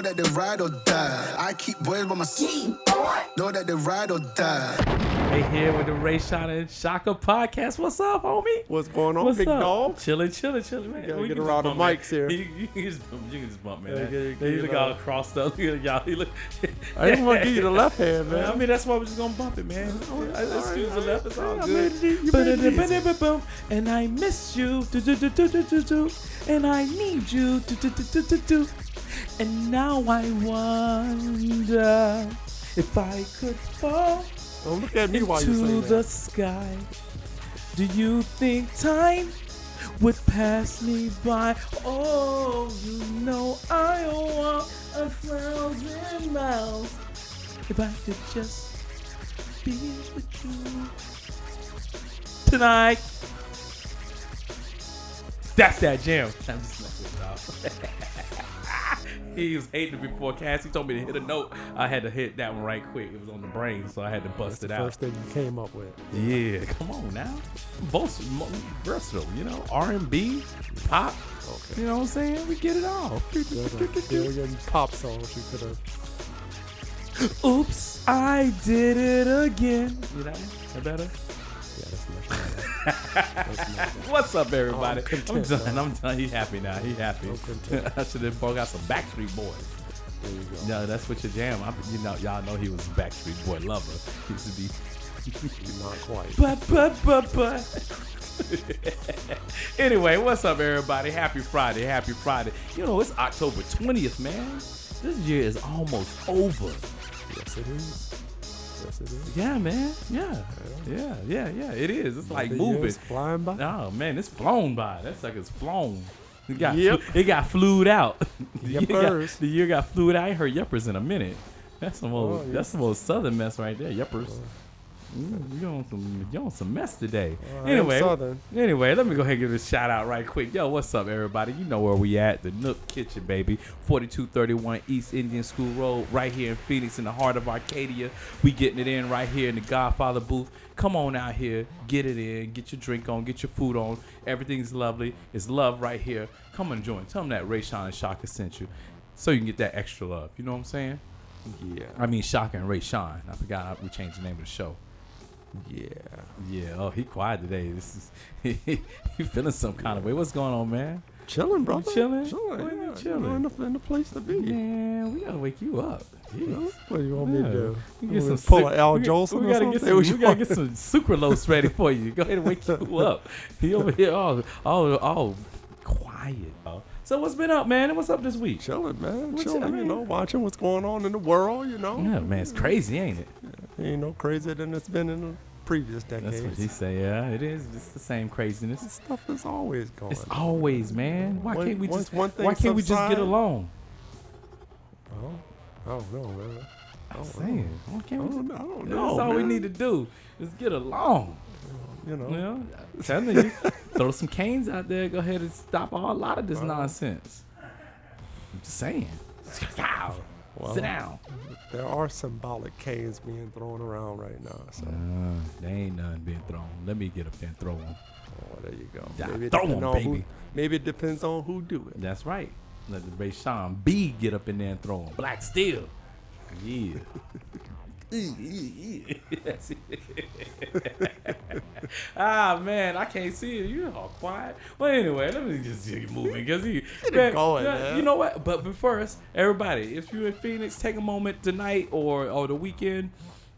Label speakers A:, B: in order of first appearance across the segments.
A: that they ride or die. I keep boys by my side. Know that they ride or die.
B: Hey, here with the RAYSHON&SHAKA podcast. What's up, homie?
C: What's going on,
B: What's
C: big
B: up?
C: dog?
B: Chilling, man.
C: Gotta get around the mics here.
B: You can just bump, man.
C: Yeah,
B: You look all across the. Look at y'all. Look.
C: I didn't want to give you the left hand, man.
B: I mean, that's why we're just gonna bump it, man. Excuse the left. It's all
C: I
B: good.
C: made
B: And I miss you. And I need you. And now I wonder if I could fall.
C: Don't look at me while you say
B: into
C: that.
B: the sky. Do you think time would pass me by? Oh, you know I want 1,000 miles if I could just be with you tonight. That's that jam. I'm just messing with y'all. He was hating it before Cassie told me to hit a note. I had to hit that one right quick. It was on the brain, so I had to bust it out.
C: First thing you came up with.
B: Yeah, come on now. Both versatile, you know. R&B, pop.
C: Okay.
B: You know what I'm saying? We get it all.
C: There's a billion pop songs you could have.
B: Oops, I did it again. You know that better?
C: Yeah, that's much better.
B: What's up, everybody?
C: Content,
B: I'm done. He happy now. He happy. I should have got some Backstreet Boys.
C: There you go.
B: No, that's what your jam. Y'all know he was a Backstreet Boy lover. He used to be.
C: Not quite.
B: But. Anyway, what's up, everybody? Happy Friday. You know, it's October 20th, man. This year is almost over.
C: Yes, it is.
B: Yeah, man. Yeah. It is. It's like moving.
C: It's flying by.
B: Oh, man, it's flown by. That's like it's flown. It got flued out.
C: Yuppers.
B: The year got flued out. I ain't heard yuppers in a minute. That's the most southern mess right there. Yuppers. You on some mess today. Anyway, let me go ahead and give a shout out right quick. Yo, what's up, everybody? You know where we at. The Nook Kitchen, baby. 4231 East Indian School Road, right here in Phoenix, in the heart of Arcadia. We getting it in right here in the Godfather booth. Come on out here. Get it in. Get your drink on. Get your food on. Everything's lovely. It's love right here. Come and join. Tell them that RAYSHON&SHAKA sent you so you can get that extra love. You know what I'm saying?
C: Yeah.
B: I mean, Shaka and RAYSHON. I forgot we changed the name of the show. Yeah. Oh, he quiet today. This is he feeling some kind of way. What's going on, man?
C: Chilling, bro.
B: Chilling.
C: Yeah,
B: Chilling.
C: In the place to be.
B: Man, we gotta wake you up. Jeez.
C: What do you want me to do?
B: We get some
C: pull an Al Jolson.
B: We gotta get some sucralose ready for you. Go ahead and wake you up. He over here all quiet. So what's been up, man? And what's up this week?
C: Chilling, man. Chilling, you know, watching what's going on in the world, you know.
B: Yeah, man, it's crazy, ain't it?
C: Ain't no crazier than it's been in the previous decades.
B: That's what he say. Yeah, it is. It's the same craziness.
C: This stuff is always going.
B: It's always, man. Why can't we just get along?
C: I don't know, man.
B: I'm saying, why can't we?
C: I don't
B: That's
C: know.
B: all we need to do is get along.
C: You know.
B: You know, I'm telling you, throw some canes out there. Go ahead and stop a lot of this nonsense. I'm just saying.
C: Well,
B: sit down.
C: There are symbolic canes being thrown around right now. So.
B: There ain't none being thrown. Let me get up there and throw them.
C: Oh, there you go.
B: Yeah,
C: Maybe
B: throw them, baby.
C: Maybe it depends on who do it.
B: That's right. Let the RAYSHON B get up in there and throw them. Black Steel. Yeah. That's it. Man, I can't see it. You're all quiet. Well, anyway, let me just get moving because man. You know what? But first, everybody, if you're in Phoenix, take a moment tonight or the weekend.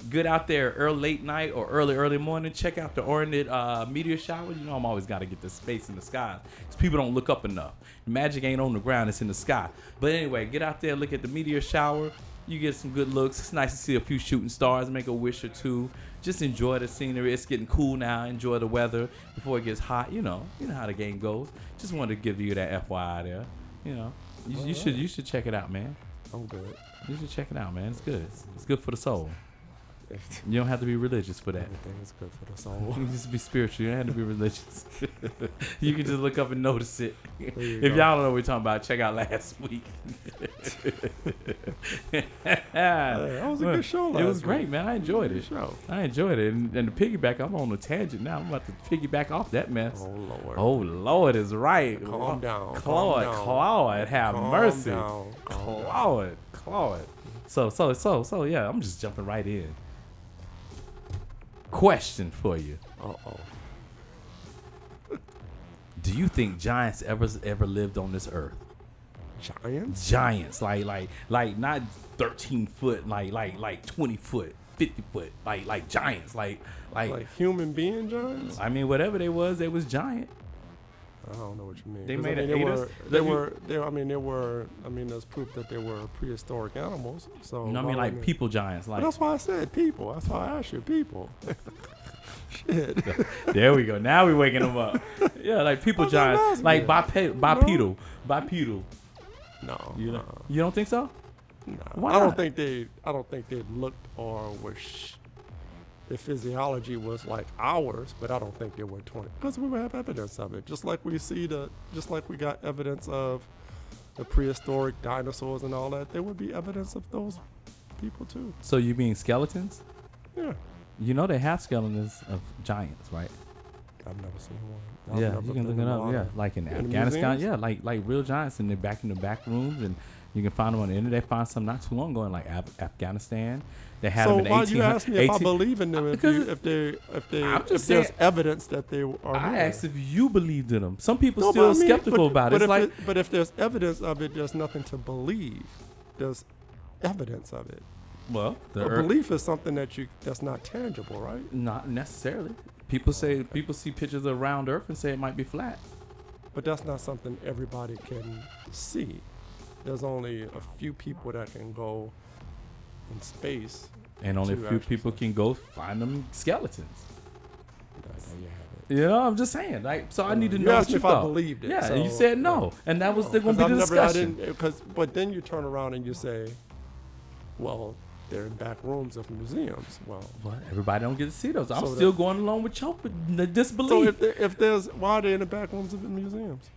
B: Get out there late night or early morning. Check out the Ornate meteor shower. You know I'm always got to get the space in the sky because people don't look up enough. Magic ain't on the ground; it's in the sky. But anyway, get out there, look at the meteor shower. You get some good looks. It's nice to see a few shooting stars, make a wish or two. Just enjoy the scenery. It's getting cool now. Enjoy the weather before it gets hot. You know how the game goes. Just wanted to give you that FYI there. You know, you should check it out, man.
C: I'm good.
B: You should check it out, man. It's good. It's good for the soul. You don't have to be religious for that.
C: Everything is good for the soul.
B: You can just be spiritual. You don't have to be religious. You can just look up and notice it. If
C: go.
B: y'all don't know what we're talking about, check out last week.
C: That was a good show last week.
B: It was great, man. I enjoyed it.
C: Show.
B: I enjoyed it. And to piggyback, I'm on a tangent now. I'm about to piggyback off that mess.
C: Oh, Lord
B: Is right.
C: Calm down.
B: Claude, have mercy.
C: Calm
B: Claude. So, yeah, I'm just jumping right in. Question for you.
C: Uh-oh.
B: Do you think giants ever lived on this earth?
C: Giants,
B: like not 13 foot, like 20 foot, 50 foot, like giants, like
C: human being giants.
B: I mean, whatever they was giant.
C: I don't know what you mean.
B: They
C: 'Cause,
B: made
C: I
B: it.
C: There's proof that they were prehistoric animals. So
B: You know what I mean? Like people giants. Like
C: But that's why I said people. That's why I asked you people. Shit.
B: There we go. Now we waking them up. Yeah, like people giants, like bipedal.
C: No.
B: You don't think so?
C: No.
B: Why
C: I don't
B: not?
C: think they looked or were. Their physiology was like ours, but I don't think they were 20 because we would have evidence of it. Just like we got evidence of the prehistoric dinosaurs and all that, there would be evidence of those people too.
B: So you mean skeletons?
C: Yeah.
B: You know they have skeletons of giants, right?
C: I've never seen one.
B: Yeah, you can look it up. Yeah, like in Afghanistan. Yeah, like real giants, and they're back in the back rooms, and you can find them on the internet. They found some not too long ago in like Afghanistan. They had them in 1800. So why you ask
C: me if I believe in them? If there's evidence that they are.
B: I asked if you believed in them. Some people still skeptical about it.
C: But if there's evidence of it, there's nothing to believe. There's evidence of it.
B: Well,
C: belief is something that's not tangible, right?
B: Not necessarily. People see pictures of round Earth and say it might be flat.
C: But that's not something everybody can see. There's only a few people that can go in space.
B: And only a few people can go find them skeletons.
C: You
B: know, I'm just saying. Like, so I need to know
C: what you
B: if I
C: believed it.
B: Yeah,
C: so,
B: you said no, and that was going to be the discussion.
C: But then you turn around and you say, well, they're in back rooms of museums. Well,
B: everybody don't get to see those. I'm still going along with your disbelief.
C: So why are they in the back rooms of the museums?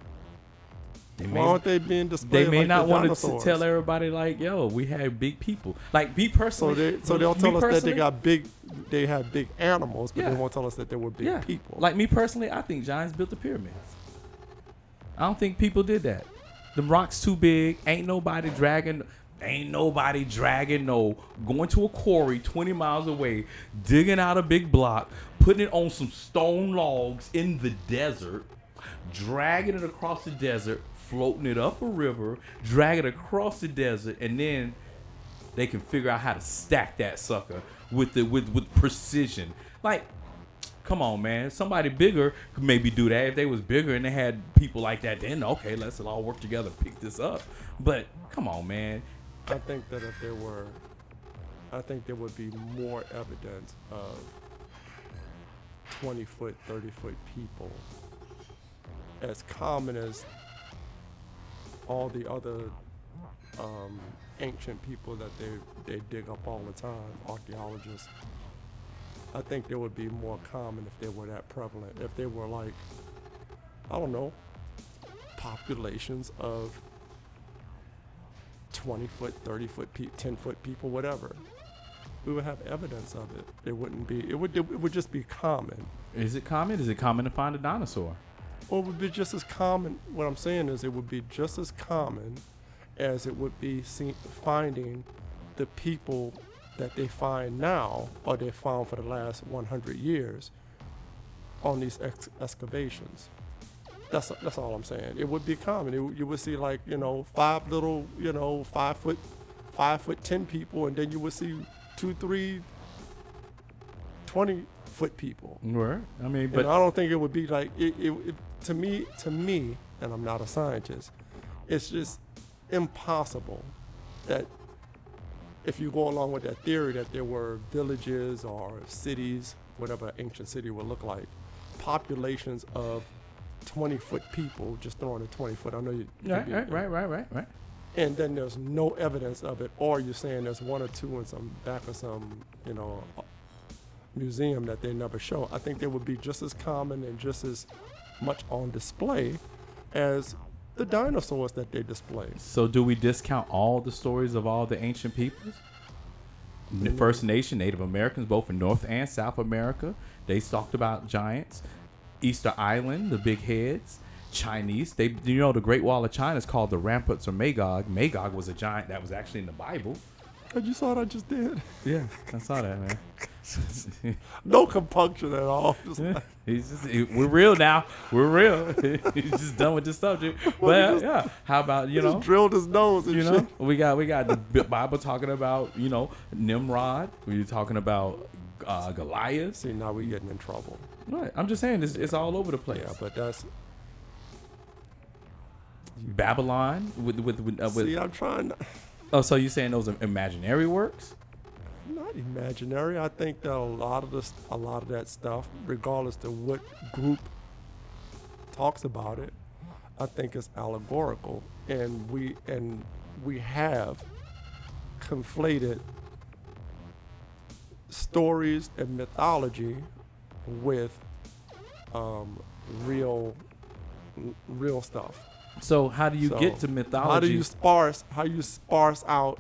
C: Why aren't they being displayed?
B: They may
C: like
B: not want
C: to
B: tell everybody like, yo, we had big people. Like me personally.
C: So they'll tell us that they had big animals, but they won't tell us that they were big people.
B: Like me personally, I think giants built the pyramids. I don't think people did that. The rock's too big. Ain't nobody dragging going to a quarry 20 miles away, digging out a big block, putting it on some stone logs in the desert, dragging it across the desert, floating it up a river, dragging it across the desert, and then they can figure out how to stack that sucker with precision. Like, come on, man. Somebody bigger could maybe do that. If they was bigger and they had people like that, then okay, let's all work together and pick this up. But come on, man.
C: I think that if there would be more evidence of 20-foot, 30-foot people, as common as all the other ancient people that they dig up all the time, archaeologists. I think they would be more common if they were that prevalent. If they were like, I don't know, populations of 20-foot, 30-foot, 10-foot people, whatever. We would have evidence of it. It wouldn't be. It would just be common.
B: Is it common? Is it common to find a dinosaur?
C: Or it would be just as common. What I'm saying is, it would be just as common as it would be finding the people that they find now, or they found for the last 100 years, on these excavations. That's all I'm saying. It would be common. You would see 5 little 5 foot 10 people, and then you would see 2, 3, 20-foot people.
B: Right. I mean, but
C: I don't think it would be like it to me, and I'm not a scientist. It's just impossible that if you go along with that theory that there were villages or cities, whatever an ancient city would look like, populations of 20-foot people, just throwing a 20-foot. I know you.
B: Right.
C: and then there's no evidence of it, or you're saying there's one or two in some back of some, museum that they never show, I think they would be just as common and just as much on display as the dinosaurs that they display.
B: So do we discount all the stories of all the ancient peoples? The First Nation, Native Americans, both in North and South America, they talked about giants. Easter Island, the big heads. Chinese, the Great Wall of China is called the Ramparts or Magog. Magog was a giant that was actually in the Bible.
C: You saw what I just did?
B: Yeah, I saw that, man.
C: No compunction at all.
B: We're real now. We're real. He's just done with this subject. But yeah, how about
C: just drilled his nose and shit.
B: We got the Bible talking about Nimrod. We're talking about Goliath.
C: See, now we're getting in trouble.
B: Right. I'm just saying it's all over the place.
C: Yeah, but that's
B: Babylon with
C: See, I'm trying.
B: Oh, so you're saying those are imaginary works?
C: Not imaginary. I think that a lot of that stuff, regardless to what group talks about it, I think it's allegorical, and we have conflated stories and mythology with real stuff.
B: So how do you get to mythology?
C: How you sparse out?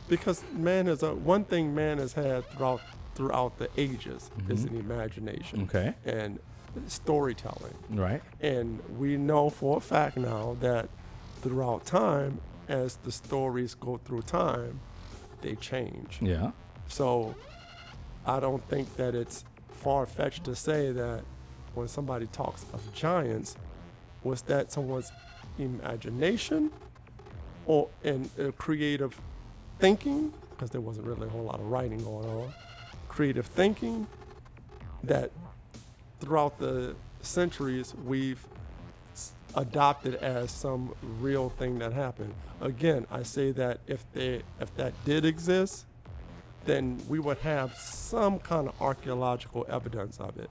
C: Because one thing man has had throughout the ages is an imagination.
B: Okay.
C: And storytelling.
B: Right.
C: And we know for a fact now that throughout time, as the stories go through time, they change.
B: Yeah.
C: So I don't think that it's far-fetched to say that when somebody talks of giants, was that someone's imagination or in creative thinking, because there wasn't really a whole lot of writing going on, creative thinking that throughout the centuries we've adopted as some real thing that happened. Again, I say that if that did exist, then we would have some kind of archaeological evidence of it.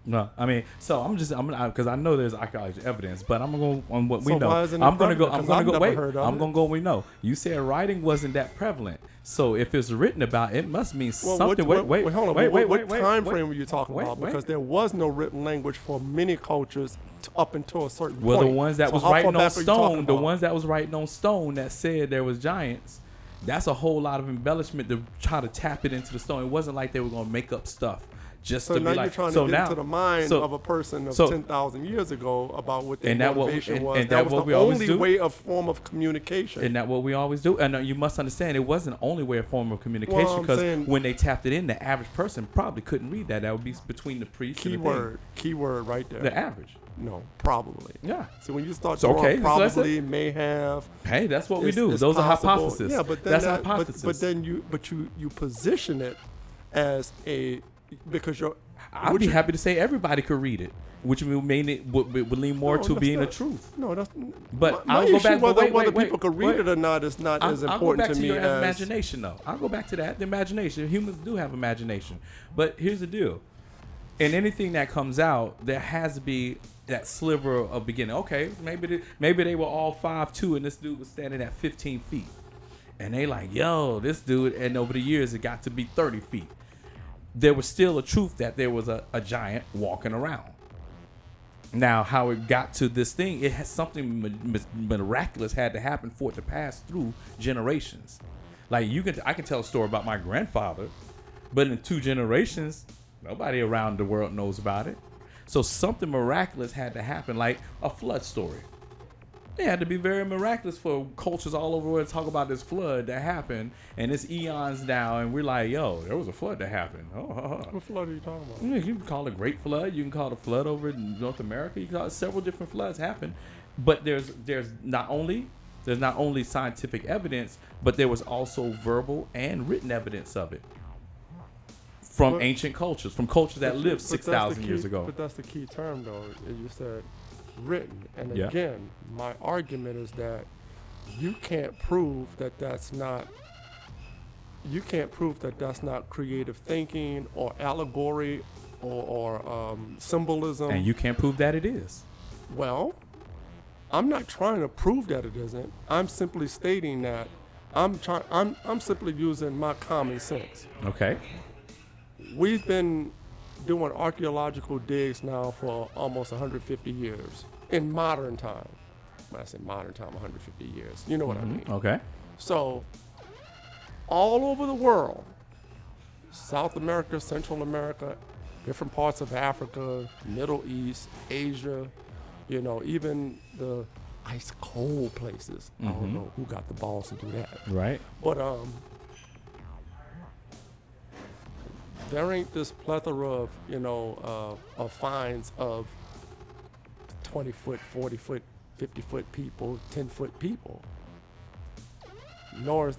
B: No, I mean, so I'm because I know there's archaeological evidence, but I'm gonna go on what we know.
C: Why isn't it
B: I'm gonna go.
C: prevalent?
B: I'm gonna go. We know. You said writing wasn't that prevalent, so if it's written about, it must mean something.
C: Hold on. What time frame were you talking about? Because there was no written language for many cultures up until a certain point.
B: Well, the ones that was writing on stone, that said there was giants. That's a whole lot of embellishment to try to tap it into the stone. It wasn't like they were gonna make up stuff. Just
C: so
B: to
C: now
B: be
C: you're
B: like,
C: trying
B: so
C: to get
B: now,
C: into the mind of a person of 10,000 years ago about what their motivation was. That was the only form of communication.
B: Isn't that what we always do? And you must understand, it wasn't the only form of communication, because when they tapped it in, the average person probably couldn't read that. That would be between the priest and the
C: keyword right there.
B: The average.
C: No, probably.
B: Yeah.
C: So when you start talking probably, may have.
B: Hey, that's what we do. Those are hypotheses.
C: Yeah, but then that's hypothesis. But then you position it as a, because
B: I'd be happy to say everybody could read it, which would mean it would lean more to being the truth.
C: No, that's.
B: But I'll go back.
C: Whether people could read it or not is not as important to me as
B: imagination, though. I'll go back to that. The imagination. Humans do have imagination, but here's the deal. In anything that comes out, there has to be that sliver of beginning. Okay, maybe they were all 5'2", and this dude was standing at 15 feet, and they like, yo, this dude. And over the years, it got to be 30 feet. There was still a truth that there was a giant walking around. Now, how it got to this thing, it has something miraculous had to happen for it to pass through generations. Like I can tell a story about my grandfather, but in 2 generations, nobody around the world knows about it. So something miraculous had to happen, like a flood story. It had to be very miraculous for cultures all over the world to talk about this flood that happened, and it's eons now, and we're like, yo, there was a flood that happened.
C: What flood are you talking about?
B: You can call it a great flood. You can call it a flood over in North America. You can call it several different floods happen. But there's not only scientific evidence, but there was also verbal and written evidence of it from ancient cultures, from cultures that lived 6,000 years ago.
C: But that's the key term, though. You said written, and again, my argument is that you can't prove that that's not creative thinking or allegory or symbolism.
B: And you can't prove that it is.
C: Well, I'm not trying to prove that it isn't. I'm simply stating that I'm simply using my common sense.
B: Okay.
C: We've been doing archaeological digs now for almost 150 years in modern time. When I say modern time, 150 years. You know what I mean.
B: Okay.
C: So, all over the world, South America, Central America, different parts of Africa, Middle East, Asia, even the ice cold places. I don't know who got the balls to do that. Right. But there ain't this plethora of, of finds of 20-foot, 40-foot, 50-foot people, 10-foot people. Nor is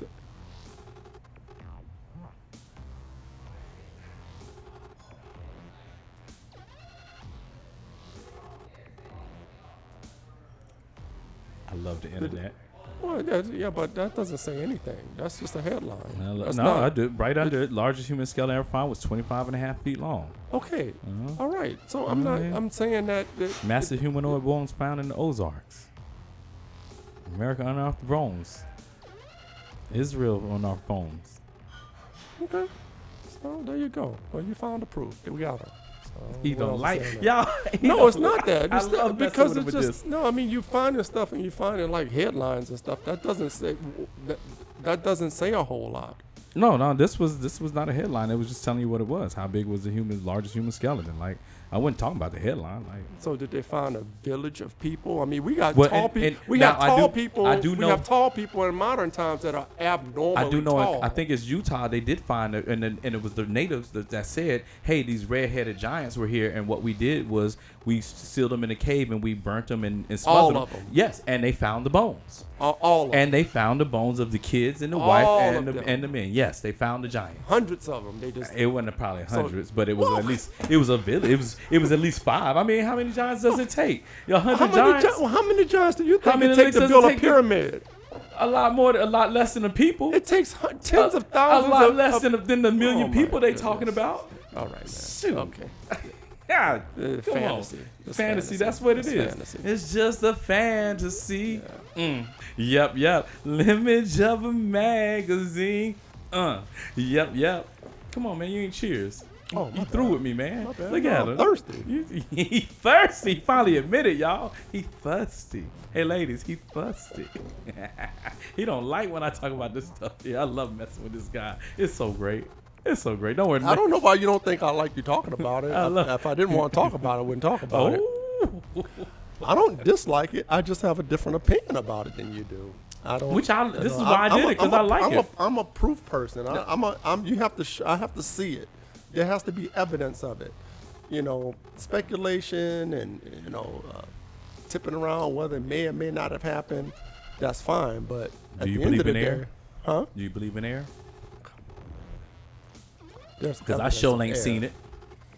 B: I love the internet.
C: Well, but that doesn't say anything. That's just a headline.
B: I do. Right under it, largest human skeleton ever found was 25.5 feet long.
C: Okay. All right. So I'm saying that
B: massive humanoid bones found in the Ozarks. America unearthed bones. Israel unearthed bones.
C: Okay. So there you go. Well, you found the proof. We got her.
B: He don't like y'all.
C: No, it's not that. It's because it's just no. I mean, you find this stuff and you find it like headlines and stuff. That doesn't that doesn't say a whole lot.
B: No. This was not a headline. It was just telling you what it was. How big was the largest human skeleton? Like, I wasn't talking about the headline. Like,
C: so did they find a village of people? I mean, we got tall people. We have tall people. We have tall people in modern times that are abnormally tall.
B: I do know. I think it's Utah. They did find it, and it was the natives that said, "Hey, these red-headed giants were here, and what we did was we sealed them in a cave and we burnt them and smothered them."
C: All of them.
B: Yes, and they found the bones.
C: All of them.
B: And they found the bones of the kids and the wife and the men. Yes, they found the giant.
C: Hundreds of them.
B: It wasn't probably hundreds, but it was at least it was a village. It was at least 5. I mean, how many giants does it take? 100 giants.
C: How many giants do you think it takes to build a pyramid?
B: A lot less than the people.
C: It takes tens of thousands.
B: A lot less than the million people they talking about.
C: All right, man.
B: Shoot.
C: Okay.
B: God,
C: fantasy.
B: Fantasy. That's what it is.
C: Fantasy.
B: It's just a fantasy. Yeah. Yep. Image of a magazine. Yep. Come on, man. You ain't cheers. You through with me, man. Look at him.
C: Thirsty.
B: He thirsty. He finally admitted, y'all. He thirsty. Hey, ladies, he thirsty. He don't like when I talk about this stuff. Yeah, I love messing with this guy. It's so great. Don't worry.
C: I don't know why you don't think I like you talking about it. If I didn't want to talk about it, I wouldn't talk about it. I don't dislike it. I just have a different opinion about it than you do. I don't.
B: This is why I did it, because I like it.
C: I'm a proof person. You have to. I have to see it. There has to be evidence of it. Speculation and tipping around whether it may or may not have happened. That's fine, but at the end of the day, huh?
B: Do you believe in air?
C: Because
B: I sure ain't seen it.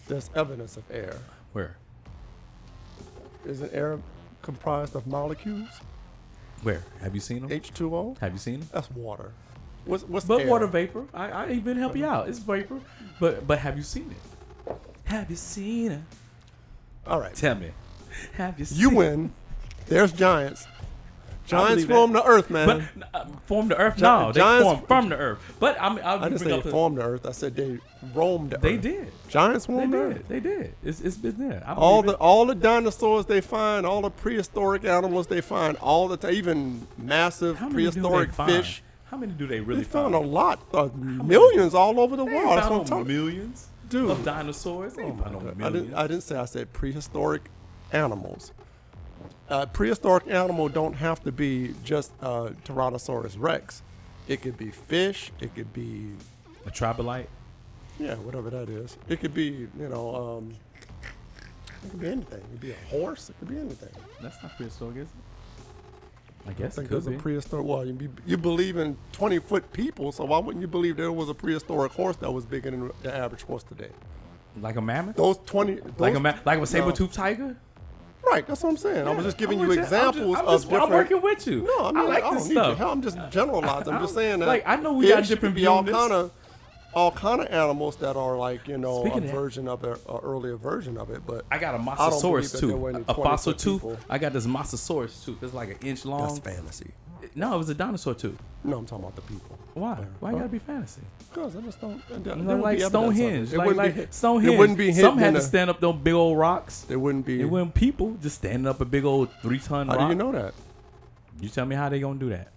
C: There's evidence of air.
B: Where?
C: Isn't air comprised of molecules?
B: Where? Have you seen them?
C: H2O.
B: Have you seen them?
C: That's water. What's
B: air?
C: Water
B: vapor. I even help you out. It's vapor. But have you seen it? Have you seen it?
C: All right.
B: Tell me. Have you seen it?
C: You win. There's giants. Giants form the earth, man.
B: But form the earth? No, they form from the earth. But
C: I didn't say they formed the earth. I said they roamed the earth.
B: They did.
C: Giants formed the earth.
B: They did. It's been there.
C: All the dinosaurs they find, all the prehistoric animals they find, even massive prehistoric fish.
B: How many do they really
C: find? They found a lot, millions all over the world.
B: That's what I'm talking. Millions,
C: dude,
B: of dinosaurs. They found over millions.
C: I didn't say. I said prehistoric animals. Prehistoric animal don't have to be just Tyrannosaurus Rex. It could be fish. It could be
B: a tribalite.
C: Yeah, whatever that is. It could be, it could be anything. It could be a horse. It could be anything.
B: That's not prehistoric, is it? I guess
C: it could be. A prehistoric. Well, you believe in 20-foot people, so why wouldn't you believe there was a prehistoric horse that was bigger than the average horse today?
B: Like a mammoth?
C: Like
B: a saber-toothed tiger?
C: Right, that's what I'm saying. I was just giving you examples of different.
B: I'm working with you.
C: No, I mean,
B: I like this stuff.
C: I'm just generalizing. I'm just saying that.
B: Like, I know we got different
C: all kind of all kind of animals that are like, you know,
B: Speaking
C: a
B: of
C: version of it, an earlier version of it. But
B: I got a
C: I don't
B: Mosasaurus
C: believe that there were
B: tooth,
C: any
B: a fossil
C: 20-foot
B: tooth.
C: people.
B: I got this Mosasaurus tooth. It's like an inch long.
C: That's fantasy.
B: No, it was a dinosaur tooth.
C: No, I'm talking about the people.
B: Why? Why you gotta be fantasy?
C: Because I just don't. There
B: Like,
C: would
B: like
C: be evidence of
B: Stonehenge.
C: it. It
B: Like,
C: wouldn't be.
B: Stonehenge.
C: It wouldn't be hidden
B: Some had
C: in
B: to
C: a-
B: stand up those big old rocks.
C: There wouldn't be.
B: It wasn't people just standing up a big old 3-ton rock.
C: How do you know that?
B: You tell me how they gonna do that.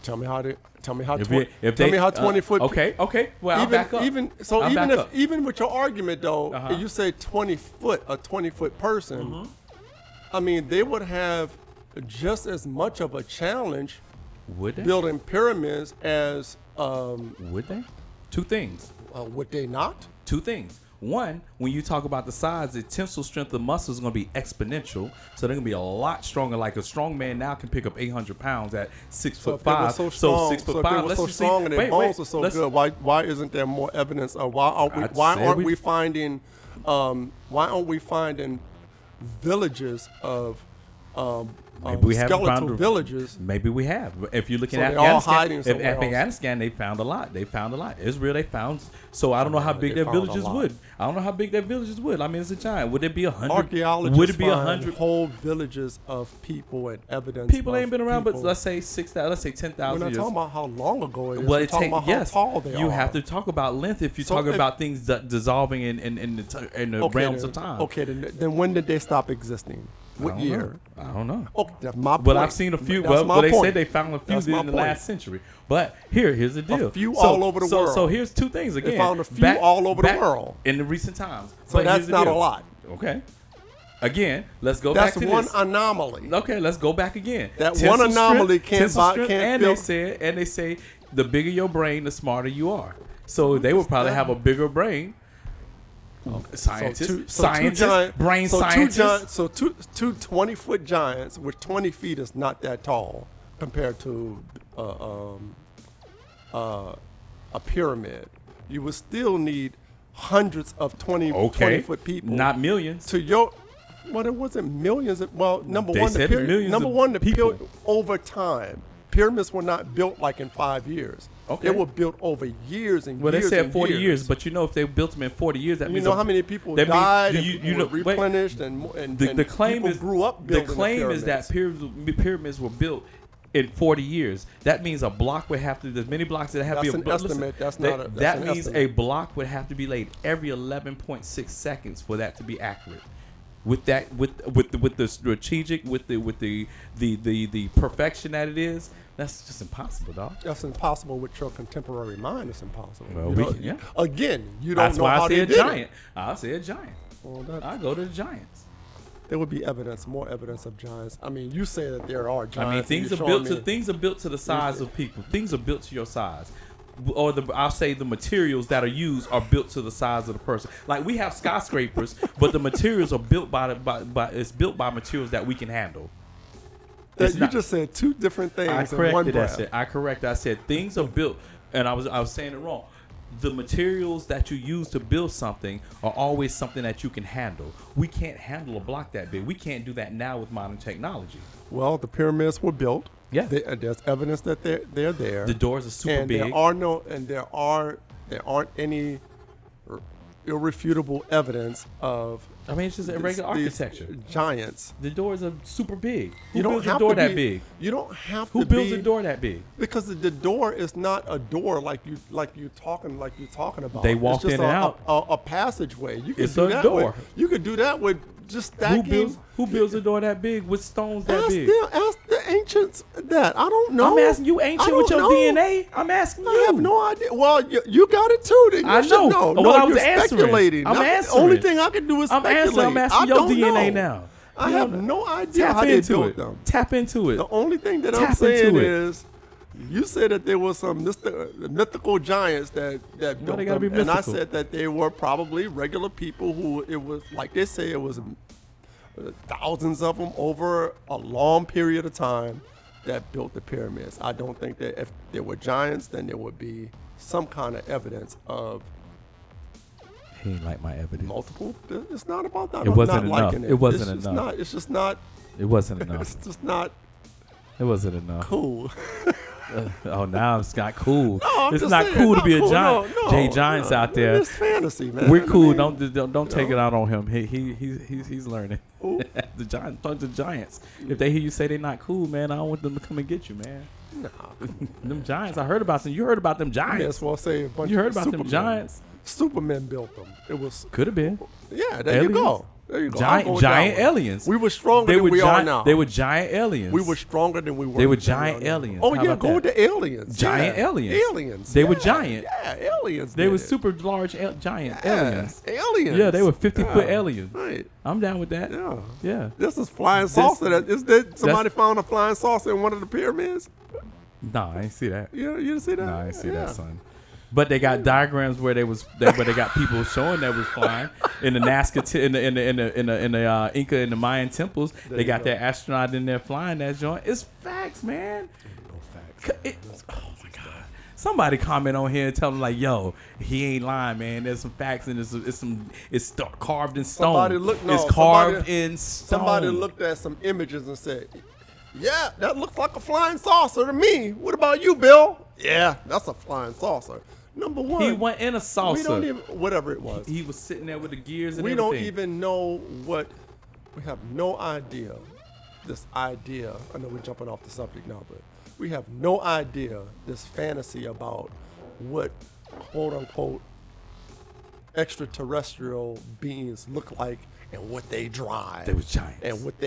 C: Tell me how they. Tell me how.
B: If
C: 20,
B: if
C: tell
B: they,
C: me how 20-foot.
B: Okay. Well, I'll back up.
C: Even with your argument though,
B: Uh-huh.
C: if you say 20-foot, a 20-foot person,
B: Mm-hmm.
C: I mean, they would have just as much of a challenge
B: Would they?
C: building pyramids as
B: Would they? Two things.
C: would they not?
B: Two things. One, when you talk about the size, the tensile strength of muscles is going to be exponential. So they're going to be a lot stronger. Like a strong man now can pick up 800 pounds at 6'5".
C: So strong,
B: 6'5".
C: so if they were so strong and their bones are so good, why isn't there more evidence of why aren't we finding villages of
B: Maybe we haven't
C: skeletal
B: found
C: villages?
B: Maybe we have. If you look
C: So
B: at
C: they're all hiding
B: Afghanistan,
C: somewhere else.
B: Afghanistan, they found a lot. Israel, they found. So I don't know how big
C: they
B: their
C: found a
B: villages
C: lot.
B: would. I don't know how big their villages would. I mean, it's a giant. Would it be 100?
C: Archaeologists
B: Would it be
C: find
B: 100?
C: whole villages of people and evidence.
B: People ain't been around, but
C: people.
B: let's say 6,000. Let's say 10,000
C: We're not
B: years.
C: talking about how long ago it is.
B: Well,
C: We're talking about how tall they are.
B: You have to talk about length if you're
C: So
B: talking
C: if-
B: about things dissolving in the realms of time.
C: Okay, then when did they stop existing? What year?
B: I don't know.
C: Okay, that's my point.
B: But I've seen a few.
C: That's
B: Well,
C: my
B: they
C: point.
B: said they found a few
C: That's my
B: in the
C: point.
B: last century. But here's the deal.
C: A few all over the world.
B: So here's two things again.
C: They found a few all over the world
B: in the recent times.
C: So
B: But
C: that's
B: here's the
C: not a
B: deal.
C: lot.
B: Okay. Again, let's go back
C: That's
B: to
C: one
B: this.
C: anomaly.
B: Okay, let's go back again.
C: That
B: Tensile
C: one anomaly
B: strength,
C: can't
B: and
C: build-
B: they say the bigger your brain, the smarter you are. So they would probably have a bigger brain. Scientists, brain scientists.
C: So two 20-foot giants with 20 feet is not that tall compared to a pyramid. You would still need hundreds of 20-foot people.
B: Not millions.
C: To your, well, it wasn't millions. Well, number
B: They
C: one,
B: said millions of people.
C: built over time. Pyramids were not built like in 5 years.
B: Okay.
C: They were built over years and
B: Well,
C: years.
B: they said
C: and
B: 40 years, but you know, if they built them in 40 years, that
C: you
B: means
C: know how many people
B: that means-
C: died
B: do
C: and
B: you
C: people
B: know-
C: were
B: wait.
C: replenished and
B: the claim
C: people
B: is
C: grew up
B: the
C: building
B: claim is that pyramids were built in 40 years. That means a block would have to. There's many blocks that have
C: That's
B: to be.
C: an estimate. That's not a- that's
B: that
C: an
B: means
C: estimate.
B: a block would have to be laid every 11.6 seconds for that to be accurate. With that, with the strategic, with the perfection that it is, that's just impossible, dog.
C: That's impossible with your contemporary mind. It's impossible.
B: Well,
C: You
B: we
C: know,
B: can- yeah.
C: Again, you don't
B: That's
C: know
B: why
C: how
B: I
C: they
B: said
C: did
B: giant.
C: it.
B: I said giant.
C: Well,
B: I go to the giants.
C: there would be more evidence of giants. I mean, you say that there are giants.
B: I mean, things are built to the size of people. Things are built to your size, or I'll say the materials that are used are built to the size of the person. Like we have skyscrapers, but the materials are built it's built by materials that we can handle.
C: You just said two different things in one breath.
B: I corrected. I said things are built, and I was saying it wrong. The materials that you use to build something are always something that you can handle. We can't handle a block that big. We can't do that now with modern technology.
C: Well, the pyramids were built.
B: Yeah.
C: There's evidence that they're there.
B: The doors are super big.
C: There aren't any irrefutable evidence of.
B: I mean, it's just irregular architecture.
C: Giants.
B: The doors are super big. Who
C: You don't
B: builds a
C: have
B: door
C: to
B: that
C: be-
B: big?
C: You don't have
B: Who
C: to
B: builds
C: be,
B: a door that big?
C: Because the door is not a door like you're talking about.
B: They
C: It's
B: walk
C: just
B: in and out.
C: A passageway. You can
B: It's
C: do
B: a
C: that
B: door.
C: You could do that with just stacking.
B: Who builds a door that big with stones that big?
C: Ask the ancients that. I don't know.
B: I'm asking you, ancient,
C: I
B: with your
C: don't know.
B: DNA. I'm asking you.
C: I have no idea. Well, you got it too. Then you
B: I
C: should
B: know.
C: know.
B: Well,
C: No,
B: I was
C: you're
B: answering.
C: speculating.
B: I'm
C: The
B: answering.
C: only thing I can do is
B: I'm
C: speculate.
B: I'm asking
C: I
B: your
C: don't
B: DNA
C: know.
B: now.
C: I
B: You
C: have
B: don't-
C: no idea
B: Tap
C: how they
B: into
C: built
B: it.
C: them.
B: Tap into it.
C: The only thing that I'm
B: Tap
C: saying
B: into it.
C: is, you said that there was some mythical giants that built
B: they gotta
C: them,
B: be
C: and I
B: mythical?
C: said that they were probably regular people who it was like they say it was thousands of them over a long period of time that built the pyramids. I don't think that if there were giants, then there would be some kind of evidence of
B: He ain't like my evidence.
C: multiple. It's not about that.
B: It wasn't
C: I'm not
B: enough.
C: liking it.
B: It wasn't
C: It's just
B: enough.
C: Not, it's just not.
B: It wasn't enough.
C: It's just not
B: It wasn't enough.
C: cool.
B: Oh, now it's not cool.
C: No,
B: It's not cool to be a giant.
C: No,
B: Jay Giants out there.
C: It's fantasy, man.
B: We're cool. Don't take it out on him. He's learning. The Giants, bunch of Giants. If they hear you say they're not cool, man, I don't want them to come and get you, man.
C: Nah.
B: Them Giants. I heard about them. You heard about them Giants.
C: Yes, well, say a bunch
B: You heard
C: of
B: about them
C: Supermen.
B: Giants.
C: Supermen built them. It was
B: Could have been.
C: yeah. There
B: Aliens?
C: you go. There you go. I'll go with
B: Giant
C: that one.
B: aliens.
C: We were stronger than we are now.
B: They were giant aliens.
C: We were stronger than we were.
B: They were
C: than
B: giant
C: we are now.
B: aliens.
C: Oh
B: How
C: yeah,
B: about
C: go
B: that?
C: with the aliens.
B: Giant
C: Yeah.
B: aliens.
C: Aliens.
B: They were
C: Yeah.
B: giant.
C: Yeah, aliens.
B: They
C: did
B: were
C: it.
B: super large giant
C: Yeah,
B: aliens.
C: Aliens.
B: Yeah, they were 50-foot
C: Yeah.
B: aliens.
C: Right.
B: I'm down with that.
C: Yeah.
B: Yeah.
C: This is flying saucer. Somebody
B: that's-
C: found a flying saucer in one of the pyramids?
B: Nah, I ain't see that.
C: You didn't see that?
B: No, I didn't see
C: Yeah.
B: that, son. But they got diagrams where they got people showing that was flying in the Nazca in the Inca and the Mayan temples. They got that astronaut in there flying that joint. It's facts, man.
C: No facts.
B: Oh my God! Somebody comment on here and tell them like, "Yo, he ain't lying, man. There's some facts and it's carved in stone. It's carved in stone."
C: Somebody looked at some images and said, "Yeah, that looks like a flying saucer to me. What about you, Bill?" Yeah, that's a flying saucer. Number one,
B: He went in a saucer.
C: we don't even whatever it was.
B: He was sitting there with the gears and
C: We
B: everything.
C: don't even know what. We have no idea. This idea. I know we're jumping off the subject now, but we have no idea this fantasy about what quote unquote extraterrestrial beings look like and what they drive.
B: They was giants.
C: And what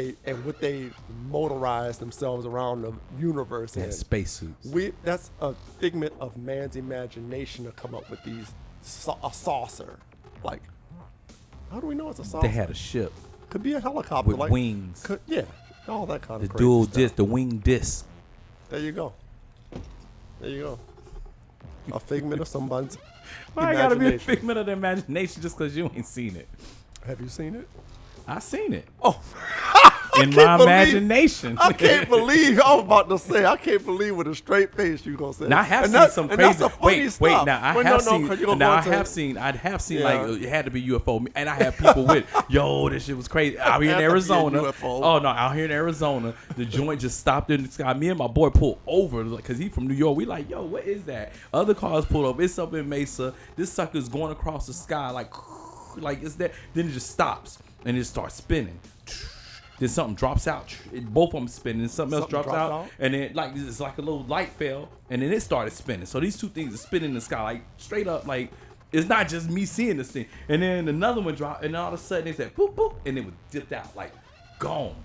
C: they motorize themselves around the universe
B: They had
C: in.
B: spacesuits.
C: That's a figment of man's imagination to come up with these a saucer. Like, how do we know it's a saucer?
B: They had a ship
C: Could be a helicopter
B: with wings.
C: Yeah, all that kind
B: The
C: of crazy
B: dual
C: stuff.
B: disc, the wing disc.
C: There you go. There you go. A figment of somebody's
B: Why gotta be a
C: imagination.
B: figment of the imagination just because you ain't seen it?
C: Have you seen it?
B: I seen it
C: Oh,
B: in
C: can't
B: my
C: believe-
B: imagination.
C: I can't believe I was about to say. I can't believe with a straight face you gonna say.
B: Now I have
C: And
B: seen
C: that-
B: some
C: and
B: crazy.
C: that's the funny
B: Wait.
C: stuff.
B: Now I
C: Wait,
B: have
C: no, 'cause you're
B: seen.
C: gonna
B: Now
C: go
B: I
C: into-
B: have seen. I'd have seen
C: Yeah.
B: like it had to be UFO, and I have people with yo. This shit was crazy out here in
C: Had to be a
B: Arizona.
C: UFO.
B: Oh no, out here in Arizona, the joint just stopped in the sky. Me and my boy pulled over because he from New York. We like, yo, what is that? Other cars pulled up. It's up in Mesa. This sucker's going across the sky like it's that. Then it just stops and it starts spinning. Then something drops out. Both of them spinning. And something else
C: Something
B: drops out. And then like it's like a little light fell. And then it started spinning. So these two things are spinning in the sky like straight up. Like it's not just me seeing this thing. And then another one dropped. And all of a sudden it said boop boop. And it was dipped out like gone.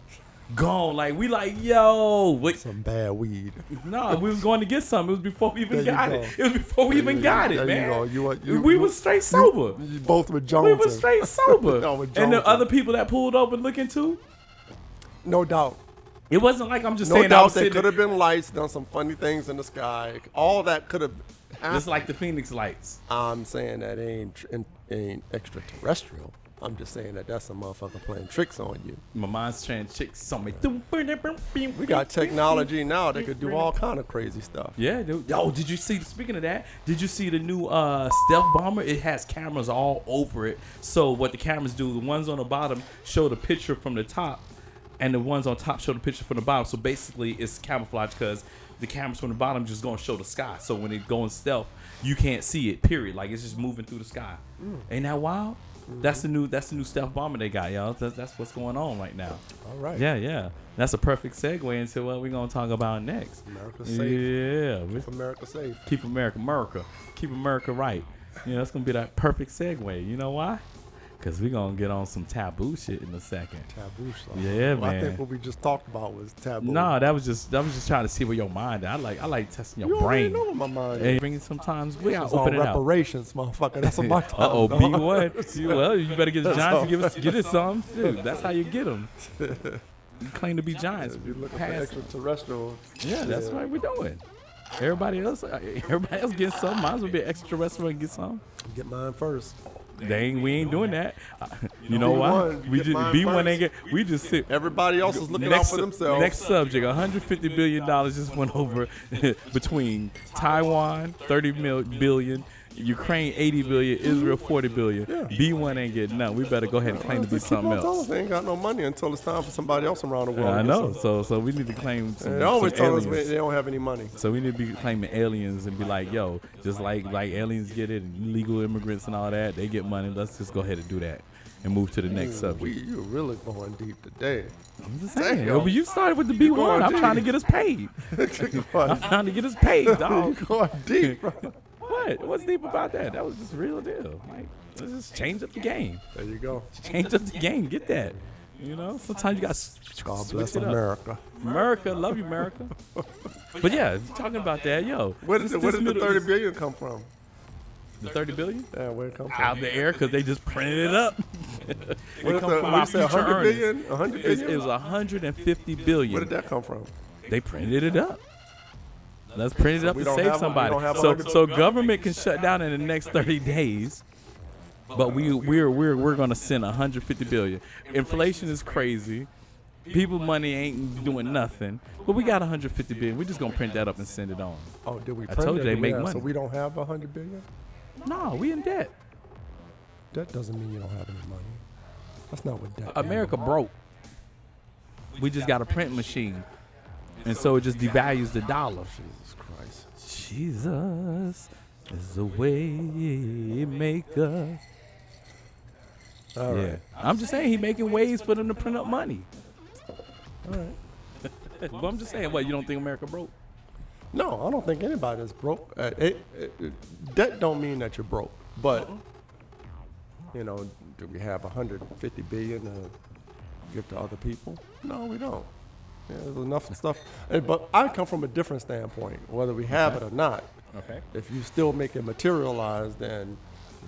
B: Like we like yo. Wait.
C: Some bad weed.
B: No, we was going to get some. It was before we even
C: There you
B: got
C: go.
B: it. It was before we even got it,
C: There
B: man.
C: you go.
B: We was straight sober.
C: You both were
B: We
C: Jones.
B: was straight sober.
C: No, with
B: And the
C: Joneses.
B: other people that pulled over looking too.
C: No doubt.
B: It wasn't like I'm just
C: No
B: saying I
C: doubt
B: was
C: there
B: sitting.
C: could have been lights, done some funny things in the sky. All that could have happened.
B: Just like the Phoenix lights.
C: I'm saying that ain't extraterrestrial. I'm just saying that that's a motherfucker playing tricks on you.
B: My mind's trying to chick on me.
C: We got technology now that could do all kind of crazy stuff.
B: Yeah, dude. Yo, did you see? Speaking of that, did you see the new stealth bomber? It has cameras all over it. So what the cameras do? The ones on the bottom show the picture from the top, and the ones on top show the picture from the bottom. So basically, it's camouflage because the cameras from the bottom just gonna show the sky. So when it go in stealth, you can't see it. Period. Like it's just moving through the sky. Ain't that wild? That's the new stealth bomber they got, y'all. That's what's going on right now.
C: All right.
B: Yeah. That's a perfect segue into what we're gonna talk about next.
C: America safe.
B: Yeah,
C: Keep America safe.
B: keep America, keep America right. You know, that's gonna be that perfect segue. You know why? Because we're gonna get on some taboo shit in a second.
C: Taboo stuff.
B: Yeah,
C: Well, I
B: man.
C: think what we just talked about was taboo.
B: No, that was just trying to see where your mind is. I like testing your
C: you already
B: brain.
C: know what my mind
B: Hey,
C: is.
B: bringing sometimes we gotta
C: It's all
B: open it out.
C: reparations, motherfucker. That's what my time.
B: Uh-oh,
C: dog.
B: B1. Well, you better get the Giants and get us some. Dude, that's how you get them. You claim to be Giants.
C: If you're looking for
B: Pass.
C: extraterrestrial.
B: Yeah, that's what we're doing. Everybody else getting some. Might as well be an extraterrestrial and get some.
C: Get mine first.
B: We ain't doing that. You know why?
C: B1,
B: We
C: get
B: just
C: mine
B: B1
C: first.
B: ain't get. We just sit.
C: Everybody else is looking out for themselves.
B: Next subject, $150 billion just went over between Taiwan, $30 billion, Ukraine 80 billion, Israel 40 billion.
C: Yeah.
B: B1 ain't getting none. We better go ahead and claim to be something else.
C: They ain't got no money until it's time for somebody else around the world.
B: I know. So we need to claim some.
C: They always tell us
B: aliens.
C: they don't have any money.
B: So we need to be claiming aliens and be like, yo, just like aliens get it, and legal immigrants and all that, they get money. Let's just go ahead and do that and move to the next subject.
C: You're really going deep today.
B: I'm just saying. But you started with the B1. I'm trying to get us paid. I'm trying to get us paid, dog.
C: You're going deep, bro.
B: What? What's deep about that? That was just real deal. Like, let's just change up the game.
C: There you go.
B: Change up the game. Get that. You know, sometimes you got to
C: God bless
B: switch it up.
C: America.
B: America, love you, America. But yeah, talking about that, yo.
C: Where did the 30 billion come from?
B: The 30 billion?
C: Yeah, where it come from?
B: Out the air because they just printed it up.
C: What did you say, 100 billion? 100 billion?
B: It was 150 billion.
C: Where did that come from?
B: They printed it up. Let's print it up
C: we
B: to
C: don't
B: save
C: have
B: somebody.
C: we don't have
B: So government can shut down in the next 30 days. But we're gonna send 150 billion. Inflation is crazy. People money ain't doing nothing. But we got 150 billion. We're just gonna print that up and send it on.
C: Oh, did we
B: I
C: print
B: told you
C: it?
B: they make
C: Yeah,
B: money.
C: So we don't have 100 billion?
B: No, we in debt.
C: That doesn't mean you don't have any money. That's not what debt
B: America broke. We just got a print machine. And so it just devalues the dollar.
C: Jesus Christ.
B: Jesus is the way maker.
C: All right.
B: I'm just saying he making ways for them to print up money.
C: All right.
B: But I'm just saying, what, you don't think America broke?
C: No, I don't think anybody is broke. Debt don't mean that you're broke. But, you know, do we have 150 billion to give to other people? No, we don't. Yeah, there's enough stuff. But I come from a different standpoint, whether we have it or not.
B: Okay.
C: If you still make it materialize, then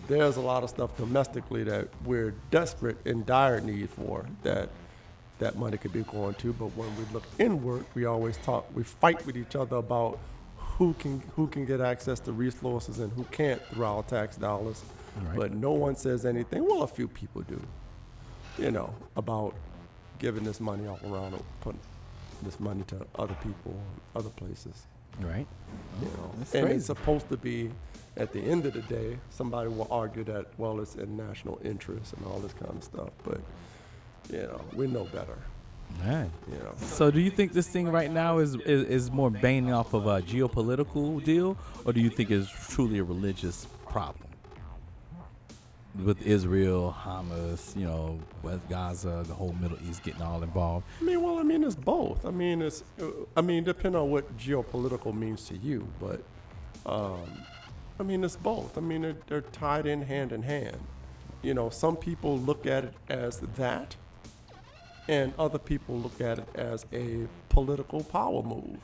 C: there's a lot of stuff domestically that we're desperate in dire need for that money could be going to. But when we look inward, we always we fight with each other about who can get access to resources and who can't through our tax dollars.
B: Right.
C: But no one says anything. Well, a few people do, you know, about giving this money all around and putting this money to other people, other places.
B: Right.
C: You know,
B: That's
C: and
B: crazy.
C: it's supposed to be, at the end of the day, somebody will argue that, well, it's in national interest and all this kind of stuff. But, you know, we know better.
B: Right.
C: You know.
B: So do you think this thing right now is more banging off of a geopolitical deal, or do you think it's truly a religious problem? With Israel, Hamas, you know, West Gaza, the whole Middle East getting all involved.
C: I mean, it's both. I mean, depending on what geopolitical means to you, but, I mean, it's both. I mean, they're tied in hand. You know, some people look at it as that, and other people look at it as a political power move,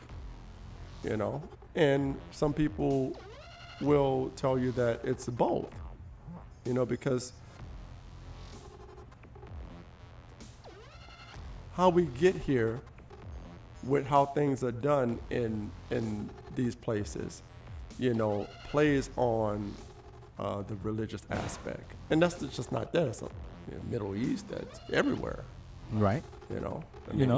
C: you know, and some people will tell you that it's both. You know, because how we get here with how things are done in these places, you know, plays on the religious aspect. And that's just not that. It's Middle East, that's everywhere.
B: Right.
C: You know,